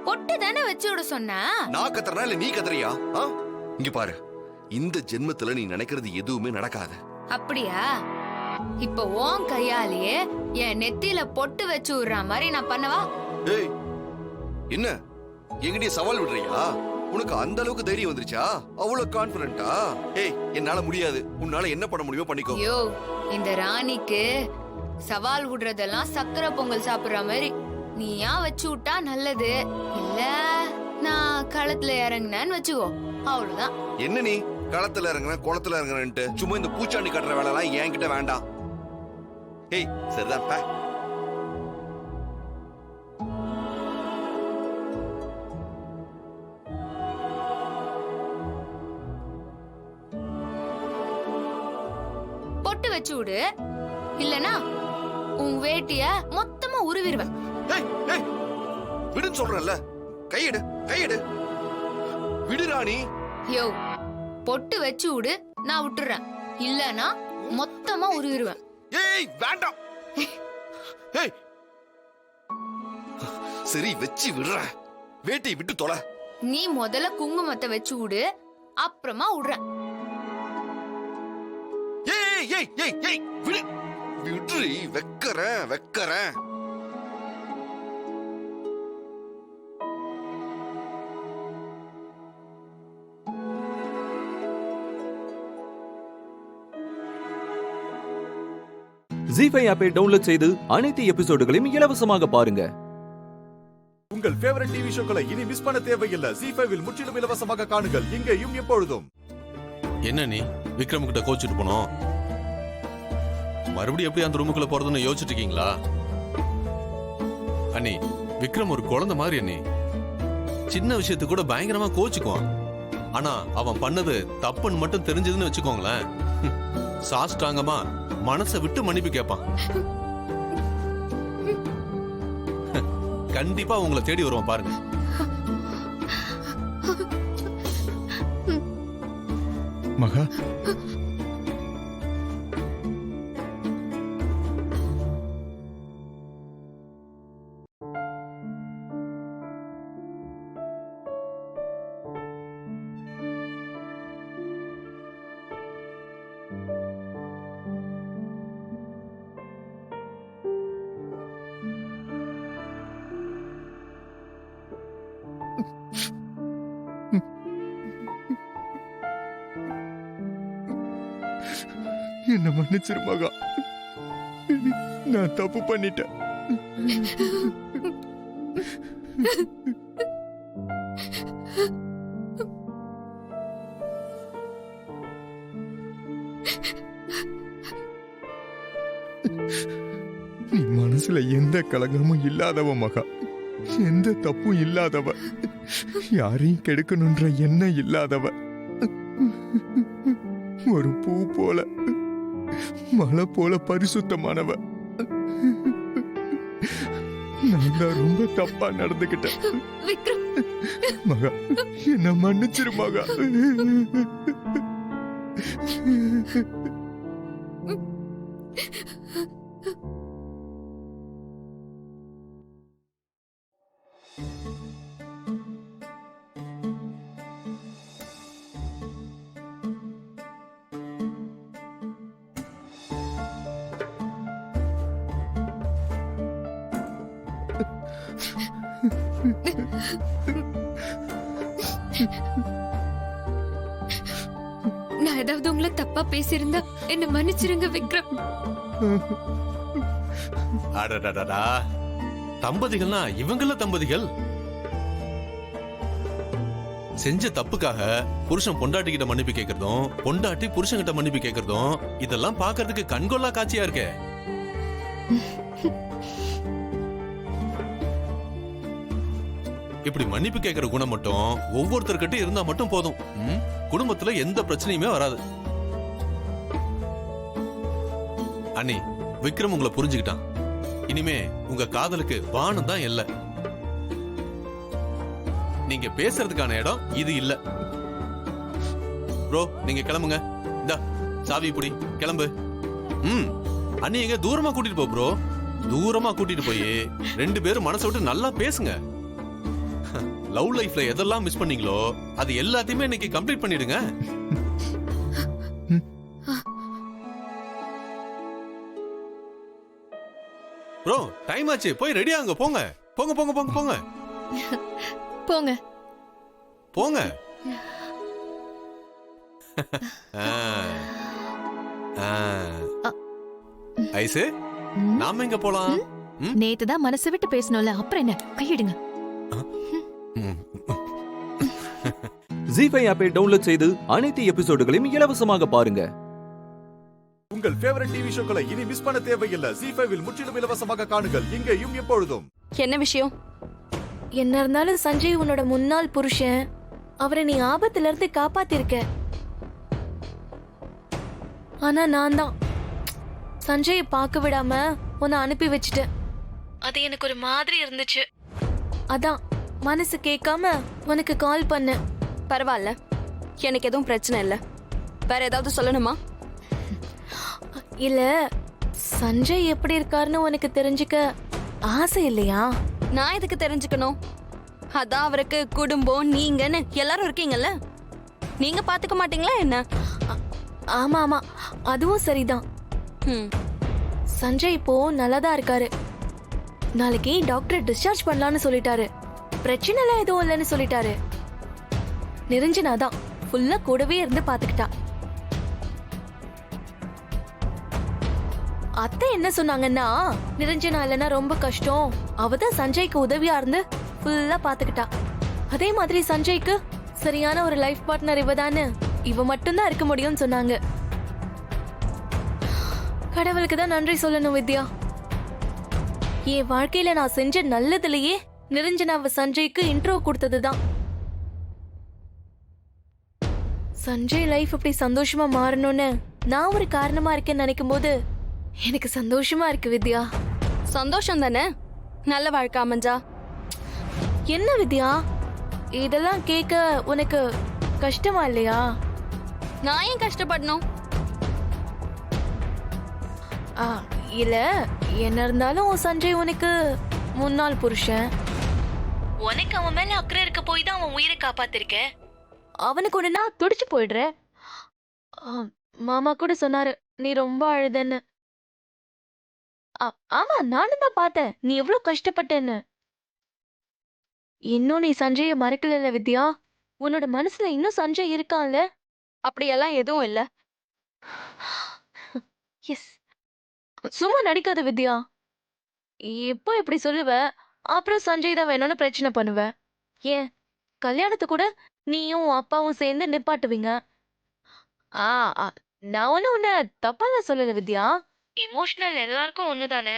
Speaker 15: பொட்டு தானே வச்சு விட சொன்ன.
Speaker 6: நான் கத்துறனா இல்ல நீ கத்துறியா? இங்க பாரு, இந்த ஜென்மத்துல நீ நினைக்கிறது எதுவுமே நடக்காது.
Speaker 15: அப்படியா? இப்ப உன் கையாலேயே என் நெத்தில பொட்டு வச்சு விடுற மாதிரி நான் பண்ணவா?
Speaker 6: ஏய், என்ன எங்கடி சவால் விடுறியா? உனக்கு அந்த அளவுக்கு தைரியம் வந்துருச்சா? அவ்வளவு கான்பிடண்டா? ஏய், என்னால முடியாது. உன்னால என்ன பண்ண முடியுமோ பண்ணிக்கோ.
Speaker 15: ஐயோ, இந்த ராணிக்கு சவால் விடுறதெல்லாம் சக்கரை பொங்கல் சாப்பிடுற மாதிரி. நீ ஏன் வச்சு விட்டா நல்லது. இல்ல நான் களத்துல இறங்கினேன்னு வச்சுக்கோ, அவ்வளவுதான்.
Speaker 6: என்ன நீ களத்துல இறங்குற குளத்துல இறங்குறேன்ட்டு சும்மா இந்த பூச்சாண்டி கட்டுற வேலை எல்லாம் என்கிட்ட வேண்டாம். ஏய், சரிதான் பா.
Speaker 15: பொட்டு வச்சு விடு, இல்லனா உன் வேட்டிய மொத்தமா உருவிடுவேன்.
Speaker 6: விடுன்னு சொல்றேன்ல, கையெடு கையெடு, விடு ராணி.
Speaker 15: யோ, பொட்டு வச்சு விடு, நான் விட்டுறேன். இல்லனா மொத்தமா உருவிடுவேன்.
Speaker 6: ஏய், வேண்டாம். ஏய், சரி வச்சு விடுறேன். வேட்டி விட்டு தொலை.
Speaker 15: நீ முதல்ல குங்குமத்தை வச்சு விடு, அப்புறமா விடுறேன்.
Speaker 6: ஏய் ஏய் ஏய் ஏய், விடு விடுறி, வெக்கறேன் வெக்கறேன்.
Speaker 4: ஜீ5 ஆப்பை டவுன்லோட் செய்து அனைத்து எபிசோடுகளையும் இலவசமாக பாருங்க.
Speaker 1: உங்கள் ஃபேவரட் டிவி ஷோக்களை இனி மிஸ் பண்ண தேவையில்லை. ஜீ5 முற்றிலும் இலவசமாக காணுங்கள், இங்கேயும் எப்பொழுதும்.
Speaker 12: என்ன நீ விக்ரம் கிட்ட கோச்சிட்டு போனோம்? மறுபடியும் எப்படி அந்த ரூமுக்குள்ள போறதுன்னு யோசிச்சுட்டு இருக்கீங்களா? அண்ணி, விக்ரம் ஒரு குழந்தை மாதிரி அண்ணி. சின்ன விஷயத்துக்கு கூட பயங்கரமா கோச்சுக்குவான். ஆனா அவன் பண்ணது தப்புன்னு மட்டும் தெரிஞ்சதுன்னு வச்சுக்கோங்களேன், சாஷ்டாங்கமா மனசை விட்டு மன்னிப்பு கேட்பான். கண்டிப்பா உங்களை தேடி வருவான் பாருங்க.
Speaker 1: மகா, என்ன மன்னிச்சிரு மகா, நான் தப்பு பண்ணிட்டேன். நீ மனசுல எந்த கலங்கமும் இல்லாதவ மகா, எந்த தப்பும் இல்லாதவ, யாரையும் கெடுக்கணுன்ற எண்ணம் இல்லாதவ, ஒரு பூ போல மலை போல பரிசுத்தமானவ. நான் தான் ரொம்ப தப்பா நடந்துகிட்டேன் மகா, என்ன மன்னிச்சிரு மகா.
Speaker 15: நான் ஏதாவது உங்களை தப்பா பேசியிருந்தா என்ன மன்னிச்சிருங்க விக்ரம்.
Speaker 12: அடடடடா, தம்பதிகள்னா இவங்கள தம்பதிகள். செஞ்ச தப்புக்காக புருஷன் பொண்டாட்டி கிட்ட மன்னிப்பு கேட்கறதும், பொண்டாட்டி புருஷன் கிட்ட மன்னிப்பு கேட்கறதும், இதெல்லாம் பாக்குறதுக்கு கண்கொள்ளா காட்சியா இருக்கே. இப்படி மன்னிப்பு கேட்கிற குணம் மட்டும் ஒவ்வொருத்தர்கிட்ட இருந்தா மட்டும் போதும். குடும்பத்துல எந்த பிரச்சனையுமே வராது. அண்ணி, விக்ரம் உங்களை புரிஞ்சுக்கிட்டான். இனிமே உங்க காதலுக்கு வானம் தான் இல்ல. நீங்க பேசுறதுக்கான இடம் இது இல்ல. ப்ரோ, நீங்க கிளம்புங்க. இந்த சாவி புடி, கிளம்பு. அண்ணி எங்க தூரமா கூட்டிட்டு போ ப்ரோ. தூரமா கூட்டிட்டு போய் 2 பேரும் மனசை விட்டு நல்லா பேசுங்க. லவ் லைஃப்ல எதெல்லாம் மிஸ் பண்ணீங்களோ அது எல்லாத்தையுமே இன்னைக்கு கம்ப்ளீட் பண்ணிடுங்க. ப்ரோ, டைம் ஆச்சு, போய் ரெடி ஆகுங்க. போங்க போங்க போங்க போங்க போங்க
Speaker 16: போங்க
Speaker 12: போங்க. ஐசு, நாம எங்க போலாம்?
Speaker 16: நேத்து தான் மனசு விட்டு பேசணும்ல, அப்புறம் என்ன, கையிடுங்க.
Speaker 4: ஜி5 ஆப்பை டவுன்லோட் செய்து அனைத்து எபிசோடுகளையும் இலவசமாக பாருங்க.
Speaker 1: உங்கள் ஃபேவரட் டிவி ஷோக்களை இனி மிஸ் பண்ண தேவையில்லை. ஜி5 முற்றிலும் இலவசமாக காணுங்கள், இங்கேயும் எப்பொழுதும்.
Speaker 16: என்ன விஷயம்? என்ன இருந்தாலும் சஞ்சய் உன்னோட முன்னாள் புருஷன். அவரை நீ ஆபத்துல இருந்து காப்பாத்திருக்க. ஆனா நான் தான் சஞ்சயை பார்க்க விடாம உன்னை அனுப்பி வச்சுட்டேன். அது எனக்கு ஒரு மாதிரி இருந்துச்சு. அதான் மனசு கேட்காம உனக்கு கால் பண்ண.
Speaker 7: பரவாயில்ல, எனக்கு எதுவும் பிரச்சனை இல்லை. வேற ஏதாவது சொல்லணுமா?
Speaker 16: இல்ல, சஞ்சய் எப்படி இருக்காருன்னு உனக்கு தெரிஞ்சுக்க ஆசை இல்லையா?
Speaker 7: நான் எதுக்கு தெரிஞ்சுக்கணும்? அதான் அவருக்கு குடும்பம், நீங்கன்னு எல்லாரும் இருக்கீங்கல்ல. நீங்க பாத்துக்க மாட்டீங்களா என்ன?
Speaker 16: ஆமா ஆமா, அதுவும் சரிதான். சஞ்சய் இப்போ நல்லாதான் இருக்காரு. நாளைக்கு டாக்டர் டிஸ்சார்ஜ் பண்ணலான்னு சொல்லிட்டாரு. பிரச்சனை எல்லாம் எதுவும் இல்லைன்னு சொல்லிட்டாரு. நிரஞ்சனா தான் ஃபுல்லா கூடவே இருந்து பாத்துக்கிட்டா. அத்தை என்ன சொன்னாங்கன்னா, நிரஞ்சனா இல்லைன்னா ரொம்ப கஷ்டம், அவதான் சஞ்சய்க்கு உதவியா இருந்து ஃபுல்லா பாத்துக்கிட்டா. அதே மாதிரி சஞ்சய்க்கு சரியான ஒரு லைஃப் பார்ட்னர் இவதான்னு, இவ மட்டும்தான் இருக்க முடியும்னு சொன்னாங்க. கடவுளுக்கு தான் நன்றி சொல்லணும் வித்யா. என் வாழ்க்கையில நான் செஞ்ச நல்லதுலயே நிரஞ்சனாவ சஞ்சய்க்கு இன்ட்ரோ கொடுத்ததுதான். சஞ்சய் லைஃப் இப்படி சந்தோஷமா மாறணும்னு நான் ஒரு காரணமா இருக்கேன்னு நினைக்கும் போது எனக்கு சந்தோஷமா இருக்கு வித்யா.
Speaker 7: சந்தோஷம் தானே நல்ல வாழ்க்கை அமைஞ்சா.
Speaker 16: என்ன வித்யா, இதெல்லாம் கேட்க உனக்கு கஷ்டமா இல்லையா?
Speaker 7: நான் ஏன் கஷ்டப்படணும்?
Speaker 16: இல்ல, என்ன இருந்தாலும் சஞ்சய் உனக்கு முன்னாள் புருஷன். உனக்கு அவன் மேல அக்கறை இருக்க போய் தான் அவன் உயிரை காப்பாத்திருக்கேன். அவனுக்கு ஒண்ணுனா துடிச்சு போயிடுற. மாமா கூட சொன்னாரு நீ ரொம்ப அழுதன்னு. ஆமா, நானும் தான் பார்த்தேன் நீ எவ்வளவு கஷ்டப்பட்டேன்னு. இன்னும் நீ சஞ்சய மறக்கல வித்யா. உன்னோட மனசுல இன்னும் சஞ்சய் இருக்கான்ல.
Speaker 7: அப்படியெல்லாம் எதுவும் இல்ல.
Speaker 16: எஸ், சும்மா நடிக்காத வித்யா. எப்போ இப்படி சொல்லுவ, அப்புறம் சஞ்சய் தான் வேணும்னு பிரச்சனை பண்ணுவ. ஏன் கல்யாணத்தை கூட நீயும் அப்பாவும் சேர்ந்து நிப்பாட்டுவீங்க. நான் ஒன்னும் உன்ன தப்பாதான் சொல்லல வித்யா. எமோஷனல் எல்லாருக்கும் ஒண்ணுதானே.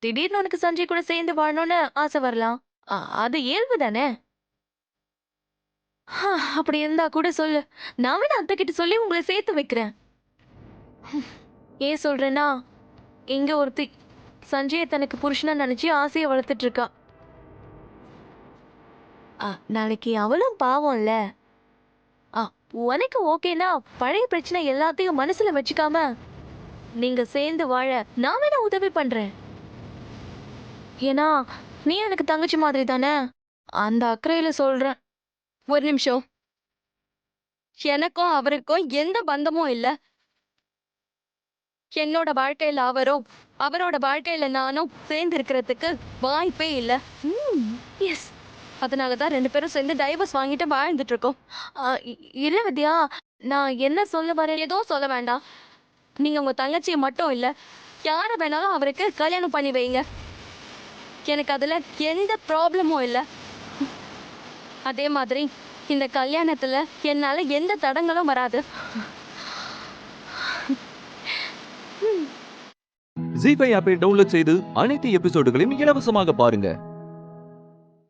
Speaker 16: திடீர்னு உனக்கு சஞ்சய் கூட சேர்ந்து வாழணும்னு ஆசை வரலாம். அது இயல்பு தானே. அப்படி இருந்தா கூட சொல்லு, நான் வேணா அத்தை கிட்ட சொல்லி உங்களை சேர்த்து வைக்கிறேன். ஏன் சொல்றேன்னா, இங்க ஒருத்தி சஞ்சய தனக்கு புருஷனா நினைச்சு ஆசையை வளர்த்துட்டு இருக்கா. நாளைக்கு அவளும் பாவம்ல. உனக்கு ஓகேனா பழைய பிரச்சனை எல்லாத்தையும் மனசுல வச்சுக்காம நீங்க சேர்ந்து வாழ நான் வேணா உதவி பண்றேன். ஏன்னா நீ எனக்கு தங்கச்சி மாதிரி தானே, அந்த அக்கறையில சொல்றேன்.
Speaker 7: ஒரு நிமிஷம், எனக்கும் அவருக்கும் எந்த பந்தமும் இல்ல. என்னோட வாழ்க்கையில அவரும் அவரோட வாழ்க்கையில நானும் சேர்ந்து இருக்கிறதுக்கு வாய்ப்பே இல்ல.
Speaker 16: எஸ்,
Speaker 7: அதனாலதான் 2 பேரும் சேர்ந்து டைவர்ஸ் வாங்கிட்டு வாழ்ந்துட்டு இருக்கோம்.
Speaker 16: இல்ல வித்யா, நான் என்ன சொல்ல வரேன்.
Speaker 7: ஏதோ சொல்ல வேண்டாம். நீங்க உங்க தங்கச்சியை மட்டும் இல்ல, யார வேணாலும் அவருக்கு கல்யாணம் பண்ணி வைங்க. எனக்கு அதுல எந்த ப்ராப்ளமும் இல்ல. அதே மாதிரி இந்த கல்யாணத்துல என்னால எந்த தடங்களும் வராது.
Speaker 4: ஜி5 ஆப்பை டவுன்லோட் செய்து அனைத்து எபிசோடுகளையும் இலவசமாக பாருங்க.